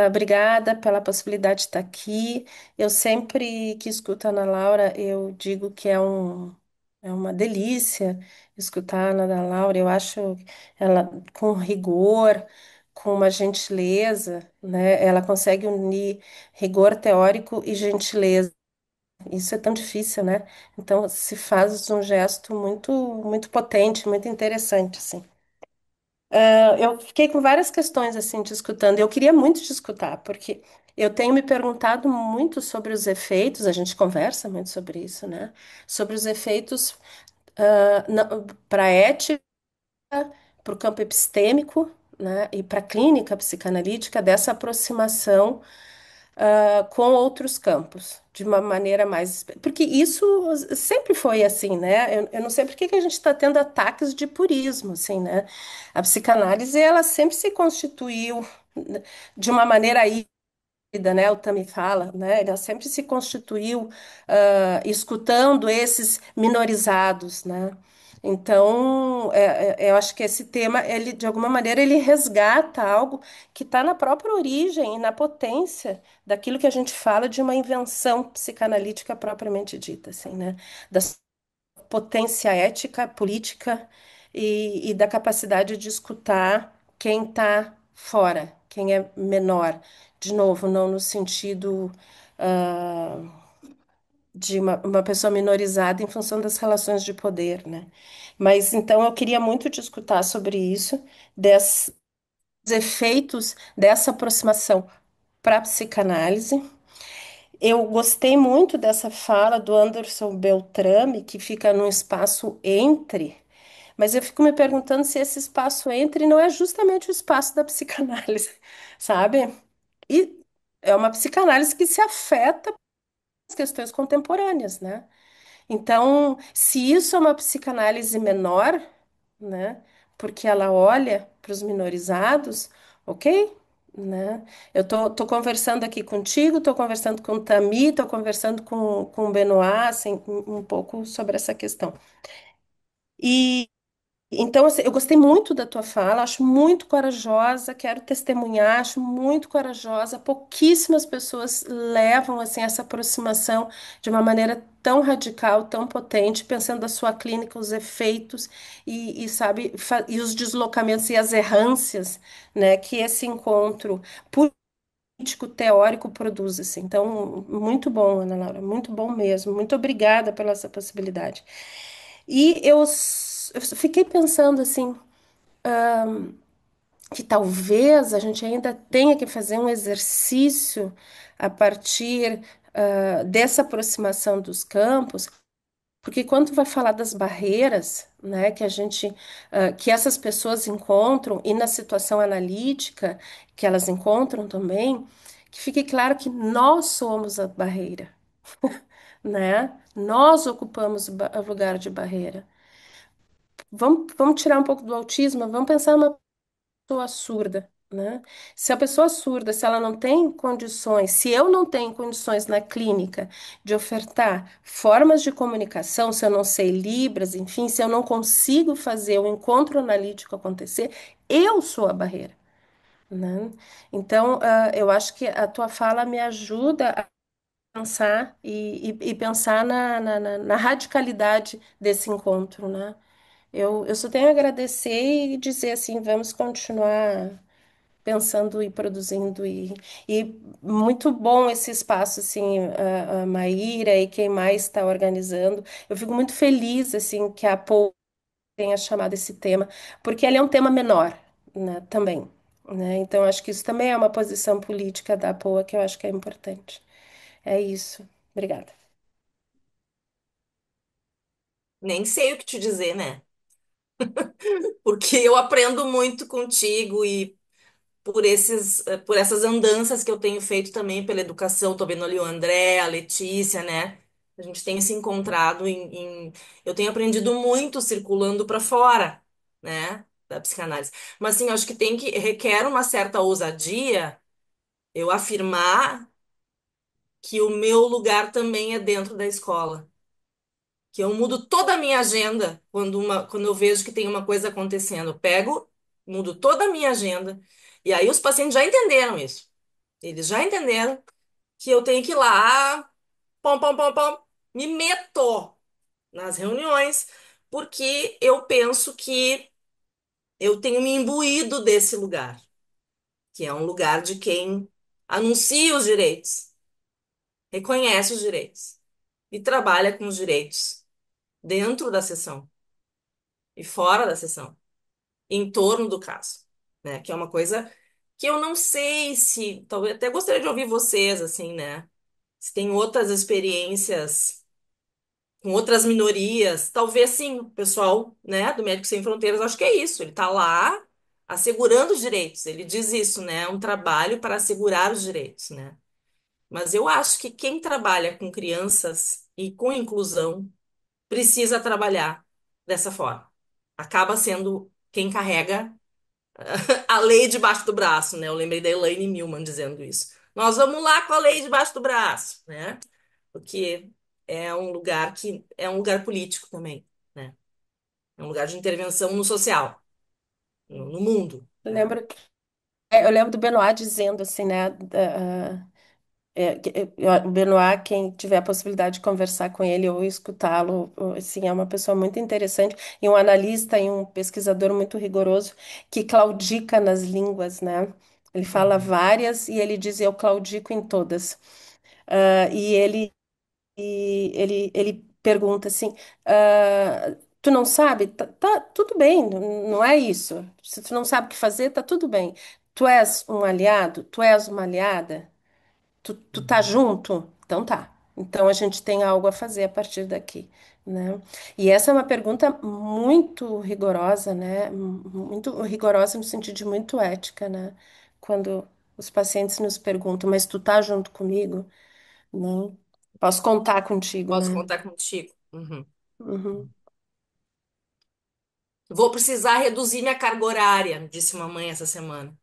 Obrigada pela possibilidade de estar aqui. Eu sempre que escuto a Ana Laura, eu digo que é uma delícia escutar a Ana Laura. Eu acho ela com rigor, com uma gentileza, né? Ela consegue unir rigor teórico e gentileza. Isso é tão difícil, né? Então se faz um gesto muito potente, muito interessante, assim. Eu fiquei com várias questões assim te escutando. Eu queria muito te escutar, porque eu tenho me perguntado muito sobre os efeitos, a gente conversa muito sobre isso, né? Sobre os efeitos para a ética, para o campo epistêmico, né? E para a clínica psicanalítica dessa aproximação com outros campos, de uma maneira mais. Porque isso sempre foi assim, né? Eu não sei por que que a gente está tendo ataques de purismo, assim, né? A psicanálise, ela sempre se constituiu de uma maneira híbrida, né? O Tami fala, né? Ela sempre se constituiu escutando esses minorizados, né? Então, eu acho que esse tema, ele, de alguma maneira, ele resgata algo que está na própria origem e na potência daquilo que a gente fala de uma invenção psicanalítica propriamente dita, assim, né? Da potência ética, política e da capacidade de escutar quem está fora, quem é menor. De novo, não no sentido ah, de uma pessoa minorizada em função das relações de poder, né? Mas então eu queria muito te escutar sobre isso, dos efeitos dessa aproximação para a psicanálise. Eu gostei muito dessa fala do Anderson Beltrame, que fica num espaço entre, mas eu fico me perguntando se esse espaço entre não é justamente o espaço da psicanálise, sabe? E é uma psicanálise que se afeta as questões contemporâneas, né? Então, se isso é uma psicanálise menor, né? Porque ela olha para os minorizados, ok? Né? Eu tô conversando aqui contigo, tô conversando com o Tami, tô conversando com o Benoit, assim, um pouco sobre essa questão. E então, assim, eu gostei muito da tua fala, acho muito corajosa, quero testemunhar, acho muito corajosa. Pouquíssimas pessoas levam assim essa aproximação de uma maneira tão radical, tão potente, pensando a sua clínica, os efeitos sabe, e os deslocamentos e as errâncias, né, que esse encontro político teórico produz, assim. Então, muito bom, Ana Laura, muito bom mesmo. Muito obrigada pela essa possibilidade. E eu fiquei pensando assim, que talvez a gente ainda tenha que fazer um exercício a partir dessa aproximação dos campos, porque quando tu vai falar das barreiras, né, que a gente, que essas pessoas encontram e na situação analítica que elas encontram também, que fique claro que nós somos a barreira, né? Nós ocupamos o lugar de barreira. Vamos tirar um pouco do autismo, vamos pensar numa pessoa surda, né? Se a pessoa surda, se ela não tem condições, se eu não tenho condições na clínica de ofertar formas de comunicação, se eu não sei Libras, enfim, se eu não consigo fazer o encontro analítico acontecer, eu sou a barreira, né? Então, eu acho que a tua fala me ajuda a pensar e pensar na radicalidade desse encontro, né? Eu só tenho a agradecer e dizer assim, vamos continuar pensando e produzindo e muito bom esse espaço assim a Maíra e quem mais está organizando. Eu fico muito feliz assim que a POA tenha chamado esse tema, porque ele é um tema menor, né, também, né? Então acho que isso também é uma posição política da POA que eu acho que é importante. É isso. Obrigada. Nem sei o que te dizer, né? Porque eu aprendo muito contigo e por essas andanças que eu tenho feito também pela educação, tô vendo ali o André, a Letícia, né? A gente tem se encontrado eu tenho aprendido muito circulando para fora, né, da psicanálise. Mas assim, eu acho que requer uma certa ousadia eu afirmar que o meu lugar também é dentro da escola, que eu mudo toda a minha agenda quando eu vejo que tem uma coisa acontecendo. Eu pego, mudo toda a minha agenda, e aí os pacientes já entenderam isso. Eles já entenderam que eu tenho que ir lá, pom, pom, pom, pom, me meto nas reuniões, porque eu penso que eu tenho me imbuído desse lugar, que é um lugar de quem anuncia os direitos, reconhece os direitos e trabalha com os direitos dentro da sessão e fora da sessão, em torno do caso, né? Que é uma coisa que eu não sei se, talvez até gostaria de ouvir vocês, assim, né? Se tem outras experiências com outras minorias, talvez sim, o pessoal, né, do Médicos Sem Fronteiras, acho que é isso, ele está lá assegurando os direitos, ele diz isso, né, é um trabalho para assegurar os direitos, né, mas eu acho que quem trabalha com crianças e com inclusão precisa trabalhar dessa forma, acaba sendo quem carrega a lei debaixo do braço, né, eu lembrei da Elaine Millman dizendo isso, nós vamos lá com a lei debaixo do braço, né, porque é um lugar político também, né? É um lugar de intervenção no social, no mundo, Eu né? lembro, eu lembro do Benoit dizendo assim, né? O Benoit, quem tiver a possibilidade de conversar com ele ou escutá-lo, assim, é uma pessoa muito interessante e um analista e um pesquisador muito rigoroso que claudica nas línguas, né? Ele fala Uhum, várias e ele diz eu claudico em todas. E ele pergunta assim: tu não sabe? Tá tudo bem, não é isso. Se tu não sabe o que fazer, tá tudo bem. Tu és um aliado? Tu és uma aliada? Tu tá uhum, junto? Então tá. Então a gente tem algo a fazer a partir daqui, né? E essa é uma pergunta muito rigorosa, né? Muito rigorosa no sentido de muito ética, né? Quando os pacientes nos perguntam, mas tu tá junto comigo? Não. Posso contar contigo, posso né? contar contigo. Uhum. Uhum. Vou precisar reduzir minha carga horária, disse uma mãe essa semana.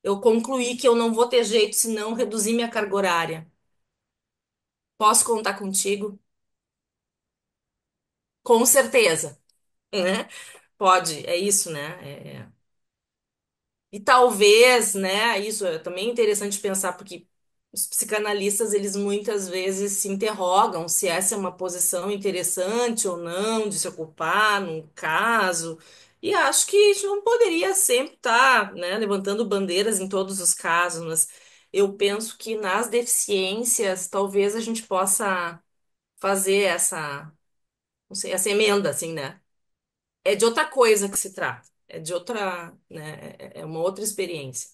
Eu concluí que eu não vou ter jeito se não reduzir minha carga horária. Posso contar contigo? Com certeza, né? Pode, é isso, né? E talvez, né, isso é também interessante pensar, porque os psicanalistas, eles muitas vezes se interrogam se essa é uma posição interessante ou não de se ocupar num caso. E acho que a gente não poderia sempre estar, né, levantando bandeiras em todos os casos, mas eu penso que nas deficiências, talvez a gente possa fazer essa, não sei, essa emenda, assim, né? É de outra coisa que se trata, é de outra, né, é uma outra experiência.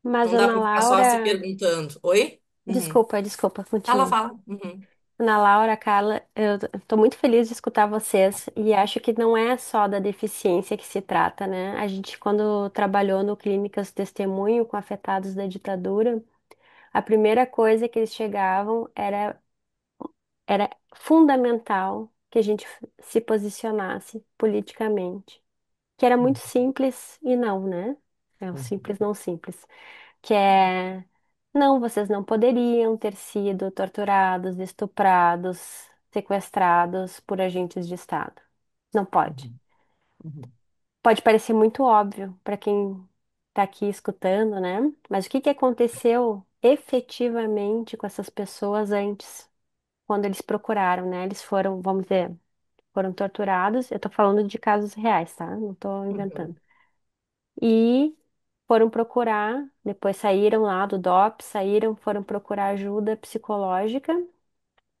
Mas, Não dá Ana para ficar só se Laura, perguntando. Oi? Uhum. desculpa, Fala, continua. fala. Uhum. Ana Laura, Carla, eu estou muito feliz de escutar vocês e acho que não é só da deficiência que se trata, né? A gente, quando trabalhou no Clínicas Testemunho com afetados da ditadura, a primeira coisa que eles chegavam era fundamental que a gente se posicionasse politicamente, que era muito simples e não, né? É o Uhum. simples não simples, que é não, vocês não poderiam ter sido torturados, estuprados, sequestrados por agentes de Estado. Não pode. Uhum. Uhum. Pode parecer muito óbvio para quem está aqui escutando, né? Mas o que que aconteceu efetivamente com essas pessoas antes, quando eles procuraram, né? Eles foram, vamos dizer, foram torturados. Eu estou falando de casos reais, tá? Não estou inventando. Uhum. E foram procurar, depois saíram lá do DOP, saíram, foram procurar ajuda psicológica,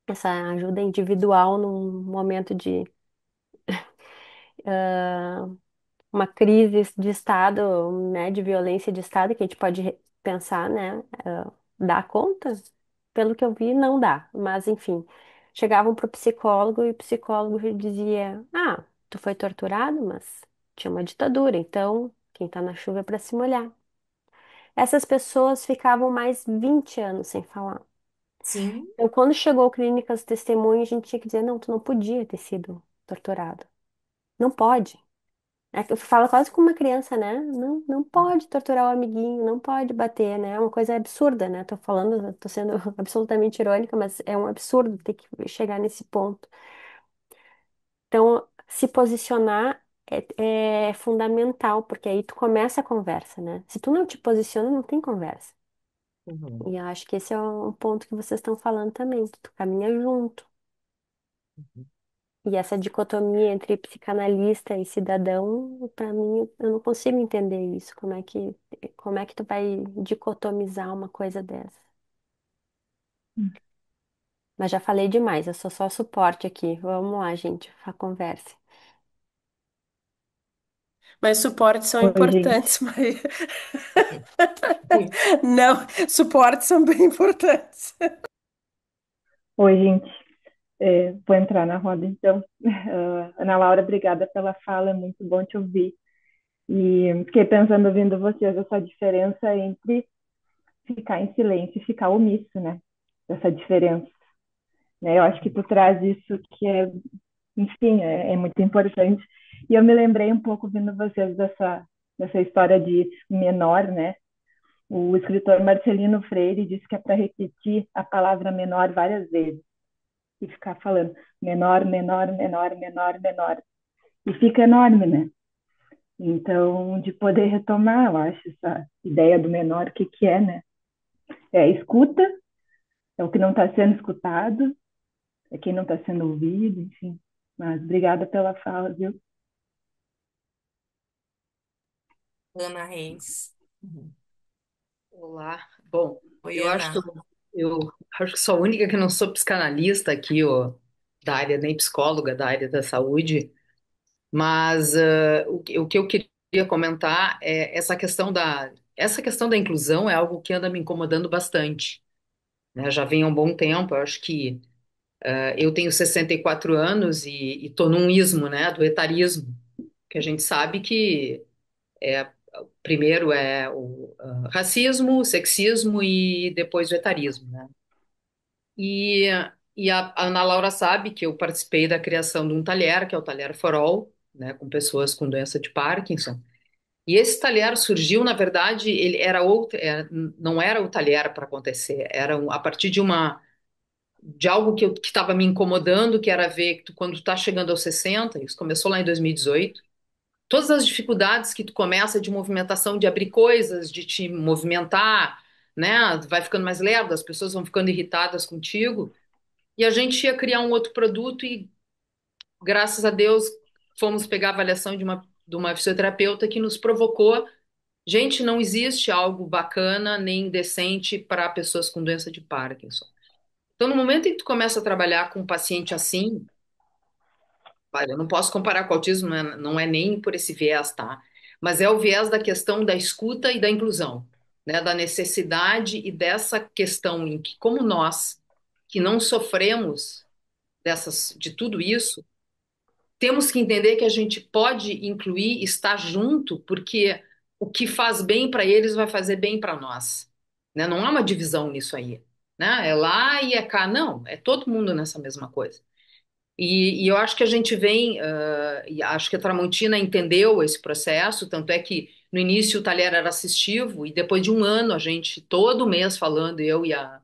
essa ajuda individual num momento de uma crise de estado, né, de violência de estado, que a gente pode pensar, né, dá conta? Pelo que eu vi, não dá, mas enfim, chegavam pro psicólogo e o psicólogo dizia, ah, tu foi torturado, mas tinha uma ditadura, então quem tá na chuva é para se molhar. Essas pessoas ficavam mais 20 anos sem falar. Sim. Então, quando chegou clínicas testemunhas, a gente tinha que dizer, não, tu não podia ter sido torturado. Não pode. É que fala quase como uma criança, né? Não, não pode torturar o amiguinho, não pode bater, né? É uma coisa absurda, né? Tô falando, tô sendo absolutamente irônica, mas é um absurdo ter que chegar nesse ponto. Então, se posicionar é fundamental, porque aí tu começa a conversa, né? Se tu não te posiciona, não tem conversa. Uhum. E eu acho que esse é um ponto que vocês estão falando também, que tu caminha junto. E essa dicotomia entre psicanalista e cidadão, para mim, eu não consigo entender isso. Como é que tu vai dicotomizar uma coisa dessa? Mas já falei demais, eu sou só suporte aqui. Vamos lá, gente, a conversa. Mas suportes são Oi, gente. importantes, Maria. Ui. Não, suportes são bem importantes. Oi, gente. Vou entrar na roda, então. Ana Laura, obrigada pela fala, é muito bom te ouvir. E fiquei pensando, ouvindo vocês, essa diferença entre ficar em silêncio e ficar omisso, né? Essa diferença. Né? Eu acho que tu traz isso que enfim, é muito importante. E eu me lembrei um pouco, ouvindo vocês, dessa história de menor, né? O escritor Marcelino Freire disse que é para repetir a palavra menor várias vezes e ficar falando menor, menor, menor, menor, menor. E fica enorme, né? Então, de poder retomar, eu acho, essa ideia do menor, o que que é, né? É a escuta, é o que não está sendo escutado, é quem não está sendo ouvido, enfim. Mas obrigada pela fala, viu? Ana Reis. Uhum. Olá. Bom, Oi, eu acho que Ana. eu acho que sou a única que não sou psicanalista aqui, ó, da área, nem psicóloga da área da saúde, mas o que eu queria comentar é essa questão da inclusão é algo que anda me incomodando bastante, né? Já vem há um bom tempo, eu acho que eu tenho 64 anos e tô num ismo, né, do etarismo, que a gente sabe que é primeiro é o racismo, o sexismo e depois o etarismo, né? E, e a Ana Laura sabe que eu participei da criação de um talher, que é o Talher for All, né, com pessoas com doença de Parkinson. E esse talher surgiu, na verdade, ele era outro, não era o talher para acontecer, era a partir de algo que estava me incomodando, que era ver que quando tu está chegando aos 60, isso começou lá em 2018, todas as dificuldades que tu começa de movimentação, de abrir coisas, de te movimentar, né? Vai ficando mais lerdo, as pessoas vão ficando irritadas contigo. E a gente ia criar um outro produto e, graças a Deus, fomos pegar a avaliação de uma fisioterapeuta que nos provocou. Gente, não existe algo bacana nem decente para pessoas com doença de Parkinson. Então, no momento em que tu começa a trabalhar com um paciente assim, olha, eu não posso comparar com o autismo, não é nem por esse viés, tá? Mas é o viés da questão da escuta e da inclusão, né? Da necessidade e dessa questão em que, como nós, que não sofremos de tudo isso, temos que entender que a gente pode incluir, estar junto, porque o que faz bem para eles vai fazer bem para nós, né? Não há uma divisão nisso aí, né? É lá e é cá, não, é todo mundo nessa mesma coisa. E eu acho que a gente vem, e acho que a Tramontina entendeu esse processo, tanto é que no início o talher era assistivo, e depois de um ano a gente, todo mês falando, eu e a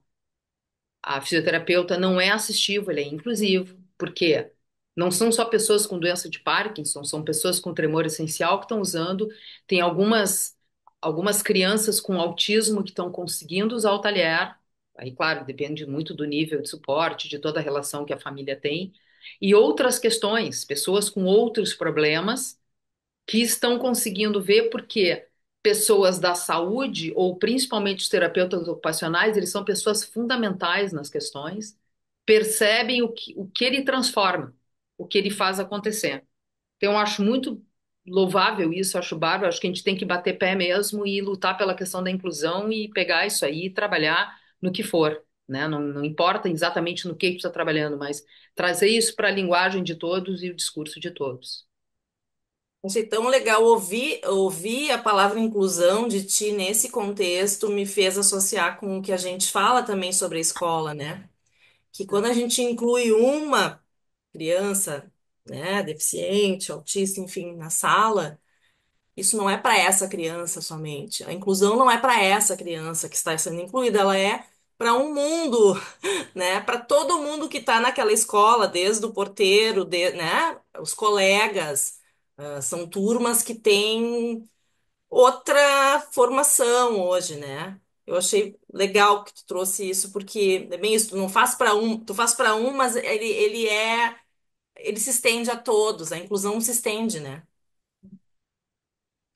fisioterapeuta, não é assistivo, ele é inclusivo. Por quê? Não são só pessoas com doença de Parkinson, são pessoas com tremor essencial que estão usando, tem algumas crianças com autismo que estão conseguindo usar o talher, aí claro, depende muito do nível de suporte, de toda a relação que a família tem, e outras questões, pessoas com outros problemas que estão conseguindo ver porque pessoas da saúde, ou principalmente os terapeutas ocupacionais, eles são pessoas fundamentais nas questões, percebem o que ele transforma, o que ele faz acontecer. Então, eu acho muito louvável isso, acho bárbaro, acho que a gente tem que bater pé mesmo e lutar pela questão da inclusão e pegar isso aí e trabalhar no que for, né? Não, não importa exatamente no que tu está trabalhando, mas trazer isso para a linguagem de todos e o discurso de todos. Achei tão legal ouvir a palavra inclusão de ti nesse contexto, me fez associar com o que a gente fala também sobre a escola, né? Que quando a gente inclui uma criança, né, deficiente, autista, enfim, na sala, isso não é para essa criança somente. A inclusão não é para essa criança que está sendo incluída, ela é para um mundo, né? Para todo mundo que está naquela escola, desde o porteiro, né? Os colegas. São turmas que têm outra formação hoje, né? Eu achei legal que tu trouxe isso, porque é bem isso, tu não faz para um, tu faz para um, mas ele se estende a todos, a inclusão se estende, né?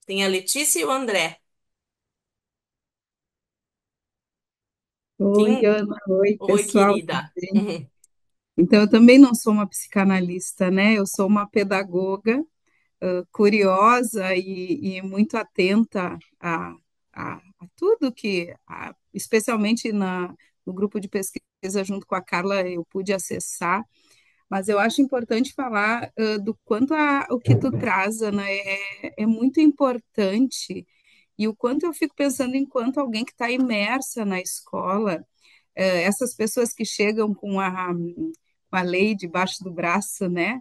Tem a Letícia e o André. Oi, Quem? Ana. Oi, Oi, pessoal, tudo querida. bem? Então, eu também não sou uma psicanalista, né? Eu sou uma pedagoga, curiosa e muito atenta a tudo especialmente no grupo de pesquisa junto com a Carla, eu pude acessar. Mas eu acho importante falar, do quanto o que tu traz, Ana, é muito importante e o quanto eu fico pensando enquanto alguém que está imersa na escola, essas pessoas que chegam com a lei debaixo do braço, né?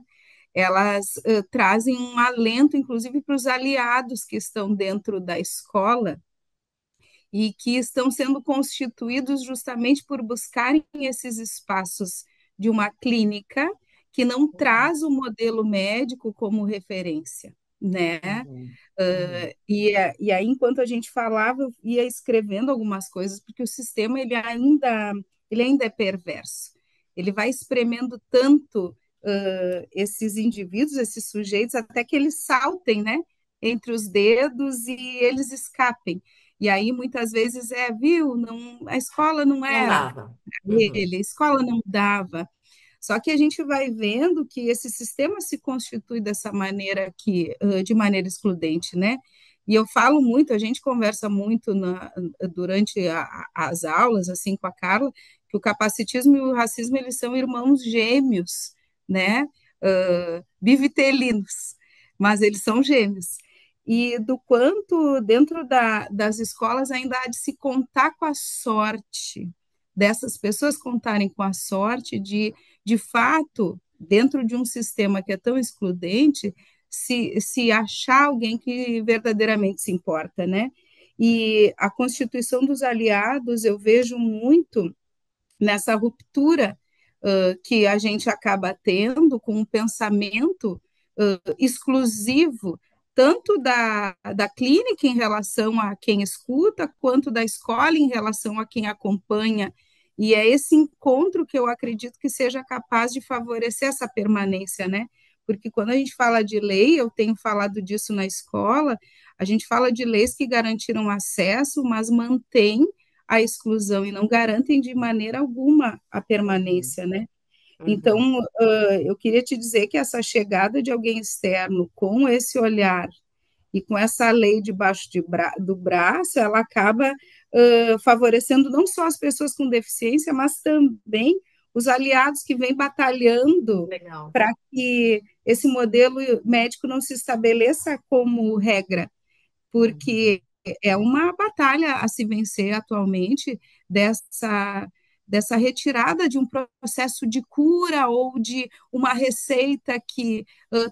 Elas trazem um alento, inclusive, para os aliados que estão dentro da escola e que estão sendo constituídos justamente por buscarem esses espaços de uma clínica que não traz o modelo médico como referência, né? E aí, enquanto a gente falava, eu ia escrevendo algumas coisas, porque o sistema ele ainda é perverso. Ele vai espremendo tanto esses indivíduos, esses sujeitos, até que eles saltem, né, entre os dedos e eles escapem. E aí, muitas vezes, viu, não, a escola não Não era dava. para ele, a escola não dava. Só que a gente vai vendo que esse sistema se constitui dessa maneira aqui, de maneira excludente, né? E eu falo muito, a gente conversa muito durante as aulas, assim, com a Carla, que o capacitismo e o racismo, eles são irmãos gêmeos, né? Bivitelinos, mas eles são gêmeos. E do quanto dentro das escolas ainda há de se contar com a sorte, dessas pessoas contarem com a sorte de fato, dentro de um sistema que é tão excludente, se achar alguém que verdadeiramente se importa, né? E a constituição dos aliados eu vejo muito nessa ruptura que a gente acaba tendo com um pensamento exclusivo, tanto da clínica em relação a quem escuta, quanto da escola em relação a quem acompanha. E é esse encontro que eu acredito que seja capaz de favorecer essa permanência, né? Porque quando a gente fala de lei, eu tenho falado disso na escola, a gente fala de leis que garantiram acesso, mas mantém a exclusão e não garantem de maneira alguma a permanência, né? Então, eu queria te dizer que essa chegada de alguém externo com esse olhar e com essa lei debaixo do braço, ela acaba favorecendo não só as pessoas com deficiência, mas também os aliados que vêm batalhando Legal. para que esse modelo médico não se estabeleça como regra, porque é uma batalha a se vencer atualmente dessa retirada de um processo de cura ou de uma receita que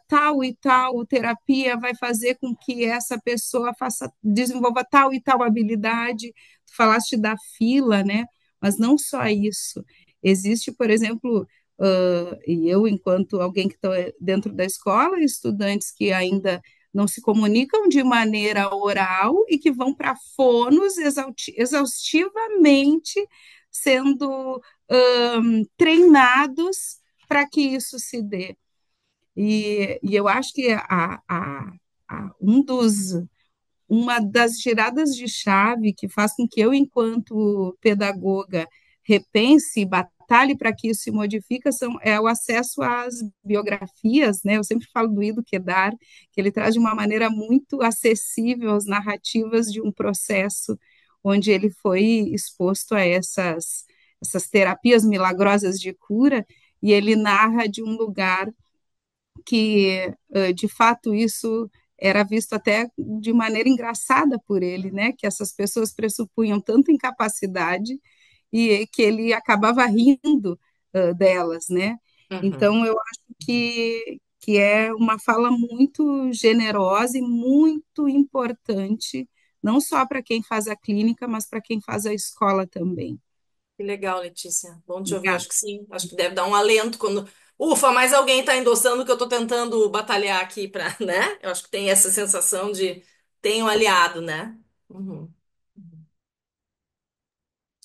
tal e tal terapia vai fazer com que essa pessoa desenvolva tal e tal habilidade. Tu falaste da fila, né? Mas não só isso. Existe, por exemplo, e eu, enquanto alguém que está dentro da escola, estudantes que ainda não se comunicam de maneira oral e que vão para fonos exaustivamente sendo treinados para que isso se dê. E eu acho que uma das giradas de chave que faz com que eu, enquanto pedagoga, repense e batalhe para que isso se modifique é o acesso às biografias, né? Eu sempre falo do Ido Quedar, que ele traz de uma maneira muito acessível as narrativas de um processo onde ele foi exposto a essas terapias milagrosas de cura, e ele narra de um lugar que, de fato, isso era visto até de maneira engraçada por ele, né? Que essas pessoas pressupunham tanta incapacidade e que ele acabava rindo delas, né? Uhum. Então, eu acho que é uma fala muito generosa e muito importante, não só para quem faz a clínica, mas para quem faz a escola também. Que legal, Letícia. Bom te ouvir. Obrigada. Acho que sim. Acho que deve dar um alento quando. Ufa, mais alguém está endossando o que eu estou tentando batalhar aqui para, né? Eu acho que tem essa sensação de tenho um aliado, né? Uhum.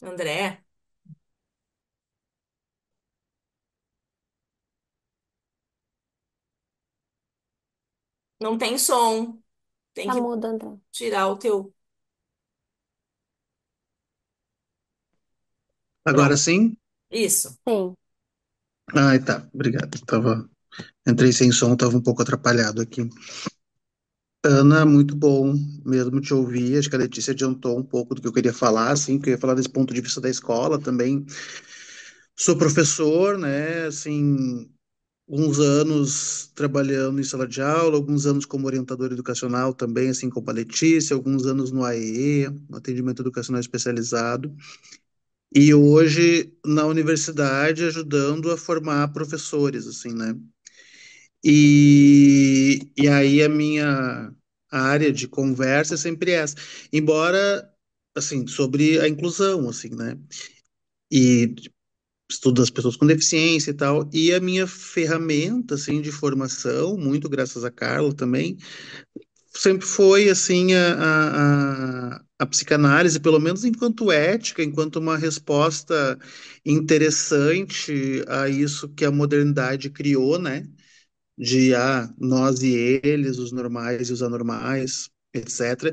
André, não tem som. Tem Tá que mudo, André. tirar o teu. Agora Pronto. sim? Isso. Sim. Ai, tá, obrigado. Entrei sem som, estava um pouco atrapalhado aqui. Ana, muito bom mesmo te ouvir. Acho que a Letícia adiantou um pouco do que eu queria falar, assim, que eu ia falar desse ponto de vista da escola também. Sou professor, né, assim, alguns anos trabalhando em sala de aula, alguns anos como orientador educacional também, assim como a Letícia, alguns anos no AEE, no atendimento educacional especializado. E hoje na universidade ajudando a formar professores, assim, né? E aí a minha área de conversa é sempre essa. Embora, assim, sobre a inclusão, assim, né? E estudo das pessoas com deficiência e tal. E a minha ferramenta, assim, de formação, muito graças a Carla também, sempre foi, assim, a psicanálise, pelo menos enquanto ética, enquanto uma resposta interessante a isso que a modernidade criou, né? De nós e eles, os normais e os anormais, etc.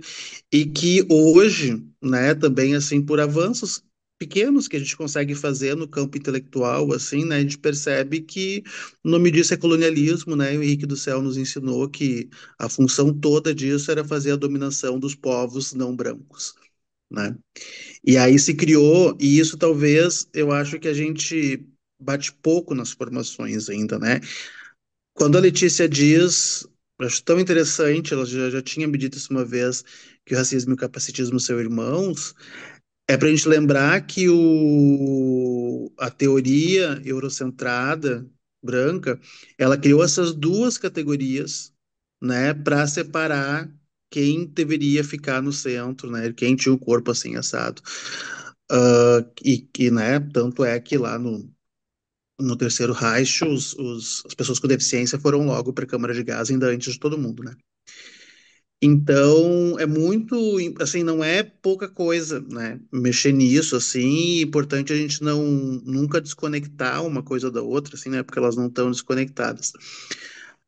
E que hoje, né, também assim por avanços pequenos que a gente consegue fazer no campo intelectual, assim, né, a gente percebe que o nome disso é colonialismo, né? E o Henrique do Céu nos ensinou que a função toda disso era fazer a dominação dos povos não brancos, né? E aí se criou, e isso talvez eu acho que a gente bate pouco nas formações ainda, né? Quando a Letícia diz, eu acho tão interessante, ela já tinha me dito isso uma vez, que o racismo e o capacitismo são irmãos, é para a gente lembrar que a teoria eurocentrada, branca, ela criou essas duas categorias, né, para separar quem deveria ficar no centro, né, quem tinha o corpo assim assado. Né, tanto é que lá no terceiro Reich, as pessoas com deficiência foram logo para a câmara de gás, ainda antes de todo mundo, né? Então, é muito, assim, não é pouca coisa, né? Mexer nisso, assim, é importante a gente não nunca desconectar uma coisa da outra, assim, né? Porque elas não estão desconectadas.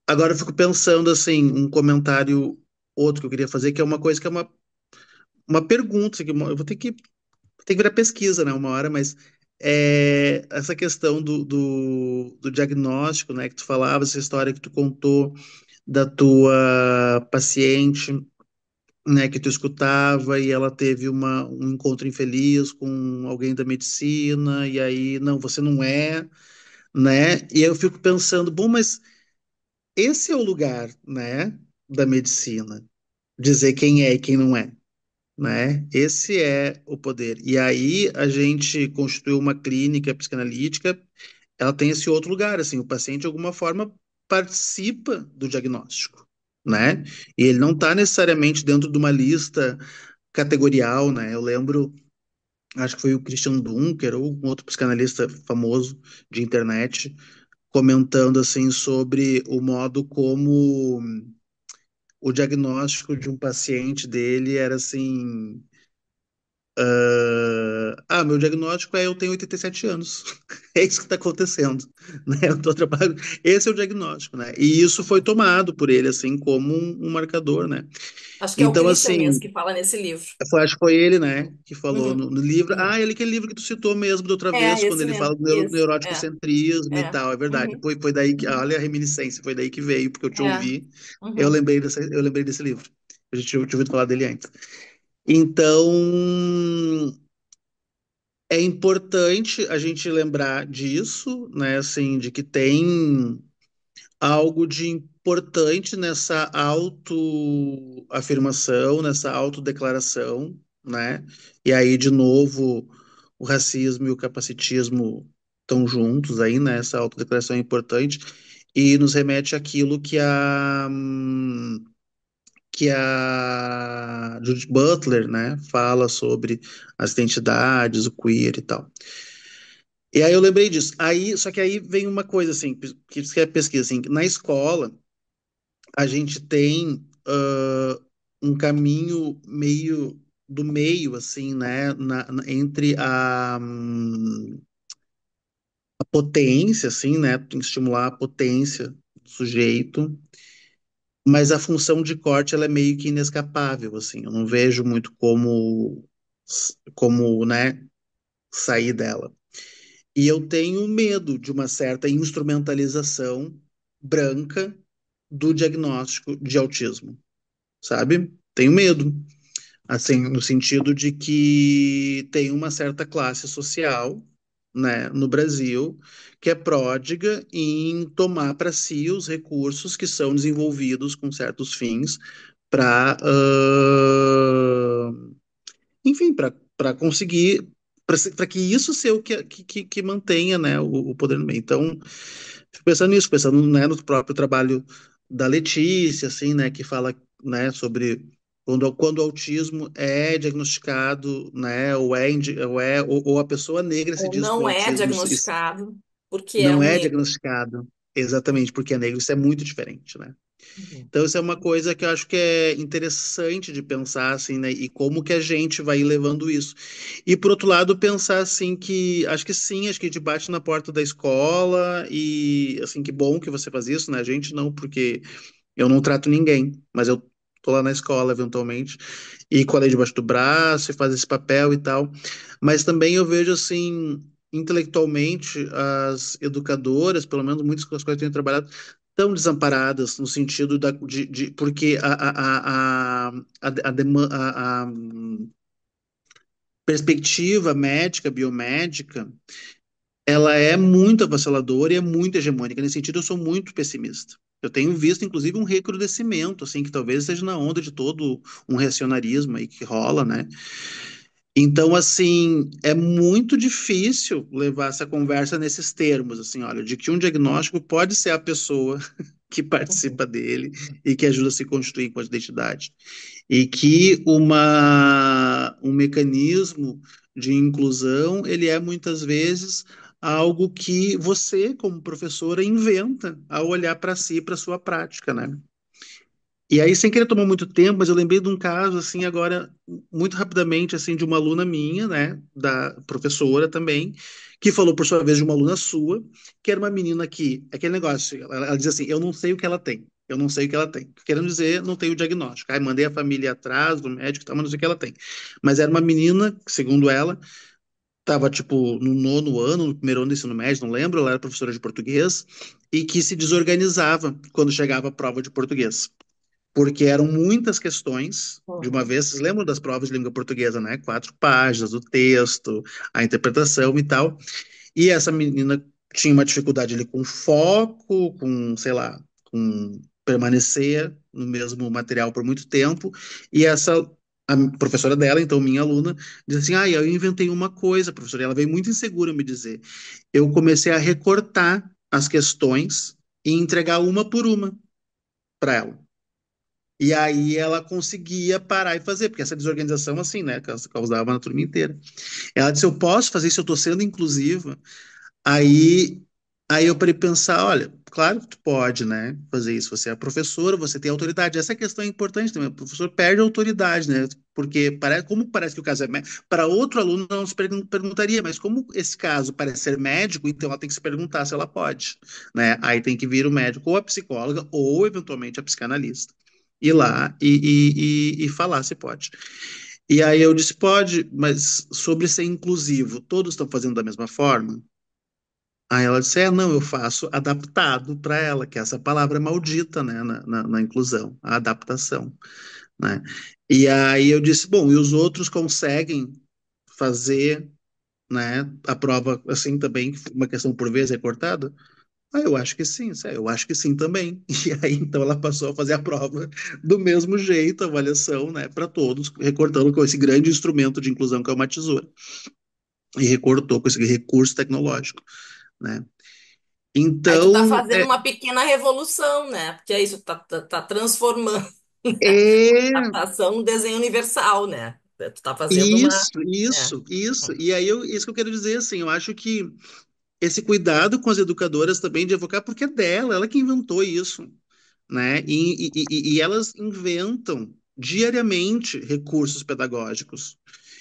Agora, eu fico pensando, assim, um comentário outro que eu queria fazer, que é uma coisa que é uma pergunta, assim, eu vou ter que virar pesquisa, né, uma hora, mas essa questão do diagnóstico, né, que tu falava, essa história que tu contou da tua paciente, né, que tu escutava e ela teve um encontro infeliz com alguém da medicina, e aí, não, você não é, né, e eu fico pensando, bom, mas esse é o lugar, né, da medicina, dizer quem é e quem não é, né? Esse é o poder. E aí a gente constituiu uma clínica psicanalítica, ela tem esse outro lugar, assim, o paciente de alguma forma participa do diagnóstico, né? E ele não está necessariamente dentro de uma lista categorial, né? Eu lembro, acho que foi o Christian Dunker ou um outro psicanalista famoso de internet comentando assim sobre o modo como o diagnóstico de um paciente dele era assim. Meu diagnóstico é eu tenho 87 anos. É isso que está acontecendo, né? Eu tô trabalhando. Esse é o diagnóstico, né? E isso foi tomado por ele assim como um marcador, né? Acho que é o Então Christian mesmo assim, que fala nesse livro. acho que foi ele, né, que falou Uhum. no livro. Uhum. Ele aquele livro que tu citou mesmo da outra É, vez, quando esse ele fala mesmo. do Isso. neurótico É. centrismo e É. tal. É verdade. Uhum. Foi daí que, Uhum. olha a reminiscência, foi daí que veio, porque eu te É. ouvi. Uhum. Eu lembrei desse livro. A gente tinha ouvido falar dele antes. Então, é importante a gente lembrar disso, né? Assim, de que tem algo de importante nessa autoafirmação, nessa autodeclaração, né? E aí, de novo, o racismo e o capacitismo estão juntos aí, né? Essa autodeclaração é importante e nos remete àquilo que a Judith Butler, né, fala sobre as identidades, o queer e tal. E aí eu lembrei disso. Aí, só que aí vem uma coisa assim, que isso que é pesquisa assim, que na escola a gente tem um caminho meio do meio assim, né, entre a potência assim, né, tem que estimular a potência do sujeito, mas a função de corte ela é meio que inescapável assim. Eu não vejo muito como, né, sair dela. E eu tenho medo de uma certa instrumentalização branca do diagnóstico de autismo, sabe? Tenho medo, assim, no sentido de que tem uma certa classe social, né, no Brasil, que é pródiga em tomar para si os recursos que são desenvolvidos com certos fins para, enfim, para conseguir, para que isso seja o que mantenha, né, o poder no meio. Então, fico pensando nisso, pensando, né, no próprio trabalho da Letícia, assim, né, que fala, né, sobre quando o autismo é diagnosticado, né, ou a pessoa negra se Ou diz com não é autismo, isso diagnosticado porque é não um é negro. diagnosticado exatamente porque é negro, isso é muito diferente, né? Uhum. Então, isso é uma coisa que eu acho que é interessante de pensar, assim, né? E como que a gente vai levando isso. E, por outro lado, pensar, assim, que acho que sim, acho que a gente bate na porta da escola e, assim, que bom que você faz isso, né? A gente não, porque eu não trato ninguém, mas eu tô lá na escola, eventualmente, e colei debaixo do braço e faz esse papel e tal. Mas também eu vejo, assim, intelectualmente, as educadoras, pelo menos muitas com as quais eu tenho trabalhado, tão desamparadas no sentido porque a perspectiva médica, biomédica, ela é muito avassaladora e é muito hegemônica. Nesse sentido, eu sou muito pessimista. Eu tenho visto, inclusive, um recrudescimento, assim, que talvez esteja na onda de todo um reacionarismo aí que rola, né? Então, assim, é muito difícil levar essa conversa nesses termos, assim, olha, de que um diagnóstico pode ser a pessoa que participa dele e que ajuda a se constituir com a identidade. E que um mecanismo de inclusão, ele é muitas vezes algo que você, como professora, inventa ao olhar para si e para sua prática, né? E aí, sem querer tomar muito tempo, mas eu lembrei de um caso, assim, agora, muito rapidamente, assim, de uma aluna minha, né, da professora também, que falou, por sua vez, de uma aluna sua, que era uma menina que, aquele negócio, ela diz assim, eu não sei o que ela tem, eu não sei o que ela tem. Querendo dizer, não tem o diagnóstico. Aí mandei a família atrás do médico, tá, mas não sei o que ela tem. Mas era uma menina, segundo ela, estava, tipo, no nono ano, no primeiro ano do ensino médio, não lembro, ela era professora de português, e que se desorganizava quando chegava a prova de português porque eram muitas questões de uma Uhum. vez. Vocês lembram das provas de língua portuguesa, né? 4 páginas, o texto, a interpretação e tal. E essa menina tinha uma dificuldade ali com foco, com, sei lá, com permanecer no mesmo material por muito tempo. E a professora dela, então minha aluna, disse assim: eu inventei uma coisa, professora. E ela veio muito insegura me dizer. Eu comecei a recortar as questões e entregar uma por uma para ela. E aí ela conseguia parar e fazer, porque essa desorganização, assim, né, causava na turma inteira. Ela disse, eu posso fazer isso, eu estou sendo inclusiva. Aí, aí eu parei pra pensar, olha, claro que tu pode, né, fazer isso. Você é professora, você tem autoridade. Essa questão é importante também. O professor perde a autoridade, né, porque como parece que o caso é médico, para outro aluno não se perguntaria, mas como esse caso parece ser médico, então ela tem que se perguntar se ela pode, né. Aí tem que vir o médico ou a psicóloga ou, eventualmente, a psicanalista. Ir lá e falar se pode. E aí eu disse, pode, mas sobre ser inclusivo, todos estão fazendo da mesma forma? Aí ela disse, não, eu faço adaptado para ela, que é essa palavra maldita, né, na inclusão, a adaptação, né? E aí eu disse, bom, e os outros conseguem fazer, né, a prova assim também, uma questão por vez recortada? Ah, eu acho que sim, eu acho que sim também. E aí, então, ela passou a fazer a prova do mesmo jeito, a avaliação, né, para todos, recortando com esse grande instrumento de inclusão que é uma tesoura. E recortou com esse recurso tecnológico, né? Aí tu tá Então, fazendo uma pequena revolução, né? Porque é isso, tá transformando a é natação num desenho universal, né? Tu tá fazendo uma. isso, É. isso, isso. E aí, isso que eu quero dizer, assim, eu acho que esse cuidado com as educadoras também de evocar, porque é dela, ela que inventou isso, né? E elas inventam diariamente recursos pedagógicos.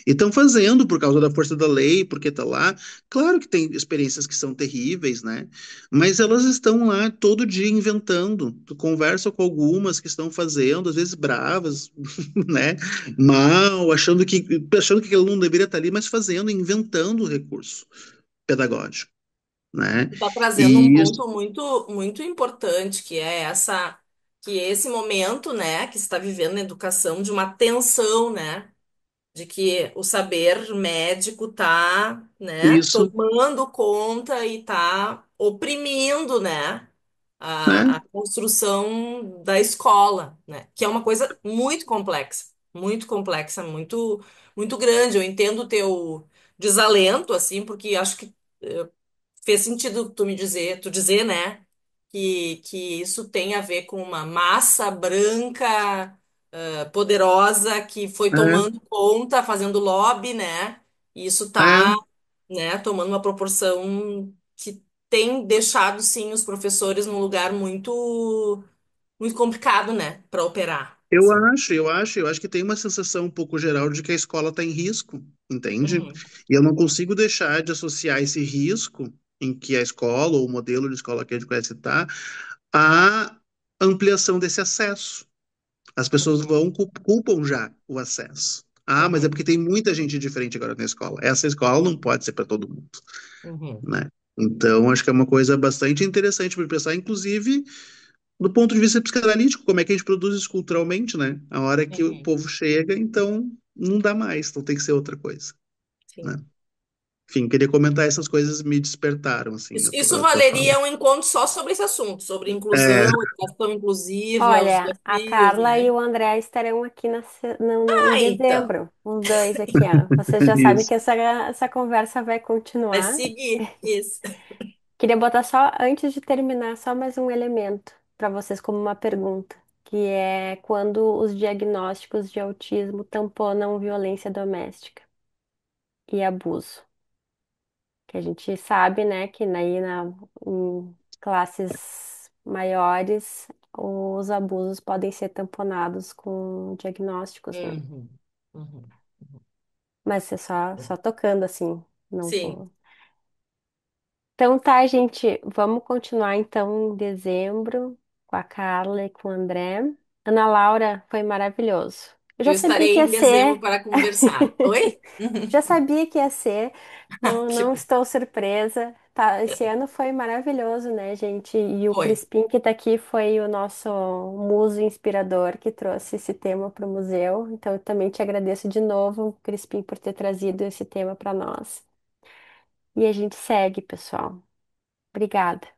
E estão fazendo por causa da força da lei, porque está lá. Claro que tem experiências que são terríveis, né? Mas elas estão lá todo dia inventando. Tu conversa com algumas que estão fazendo, às vezes bravas, né? Mal, achando que aquilo não deveria estar ali, mas fazendo, inventando o recurso pedagógico, né? Tu tá trazendo um E isso, ponto muito importante, que é esse momento, né, que se está vivendo na educação de uma tensão, né? De que o saber médico tá, né, isso, tomando conta e tá oprimindo, né, né? a construção da escola, né, que é uma coisa muito complexa, muito grande. Eu entendo o teu desalento, assim, porque acho que fez sentido tu dizer, né, que isso tem a ver com uma massa branca poderosa que foi É, tomando conta, fazendo lobby, né? E isso tá, é. né, tomando uma proporção que tem deixado, sim, os professores num lugar muito complicado, né, para operar, Eu assim. acho, eu acho, eu acho que tem uma sensação um pouco geral de que a escola está em risco, entende? Uhum, E eu não consigo deixar de associar esse risco em que a escola, ou o modelo de escola que a gente conhece está, à ampliação desse acesso. As pessoas uhum, culpam já o acesso. Ah, mas é uhum, porque tem muita gente diferente agora na escola. Essa escola não pode ser para todo mundo, uhum, né? Então, acho que é uma coisa bastante interessante para pensar, inclusive do ponto de vista psicanalítico, como é que a gente produz isso culturalmente, né? A hora que o uhum. povo chega, então não dá mais, então tem que ser outra coisa, né? Sim. Enfim, queria comentar essas coisas me despertaram, assim, Isso a tua fala. valeria um encontro só sobre esse assunto, sobre É, inclusão, educação inclusiva, os Olha, a desafios, Carla e né? o André estarão aqui em Ah, então. dezembro, os dois aqui, ó. Vocês já sabem isso. que essa conversa vai Vai continuar. seguir isso. Queria botar só, antes de terminar, só mais um elemento para vocês como uma pergunta, que é quando os diagnósticos de autismo tamponam violência doméstica e abuso. Que a gente sabe, né, que em classes maiores os abusos podem ser tamponados com diagnósticos, né? Uhum, uhum. Mas é só tocando assim, não Sim, vou. Então tá, gente, vamos continuar então em dezembro com a Carla e com o André. Ana Laura, foi maravilhoso. Eu já eu sabia que estarei ia em dezembro ser. para conversar. Oi? Já sabia que ia ser. Não, Que não bom. estou surpresa. Tá, esse ano foi maravilhoso, né, gente? E o Foi. Crispim que tá aqui foi o nosso muso inspirador que trouxe esse tema para o museu. Então eu também te agradeço de novo, Crispim, por ter trazido esse tema para nós. E a gente segue, pessoal. Obrigada.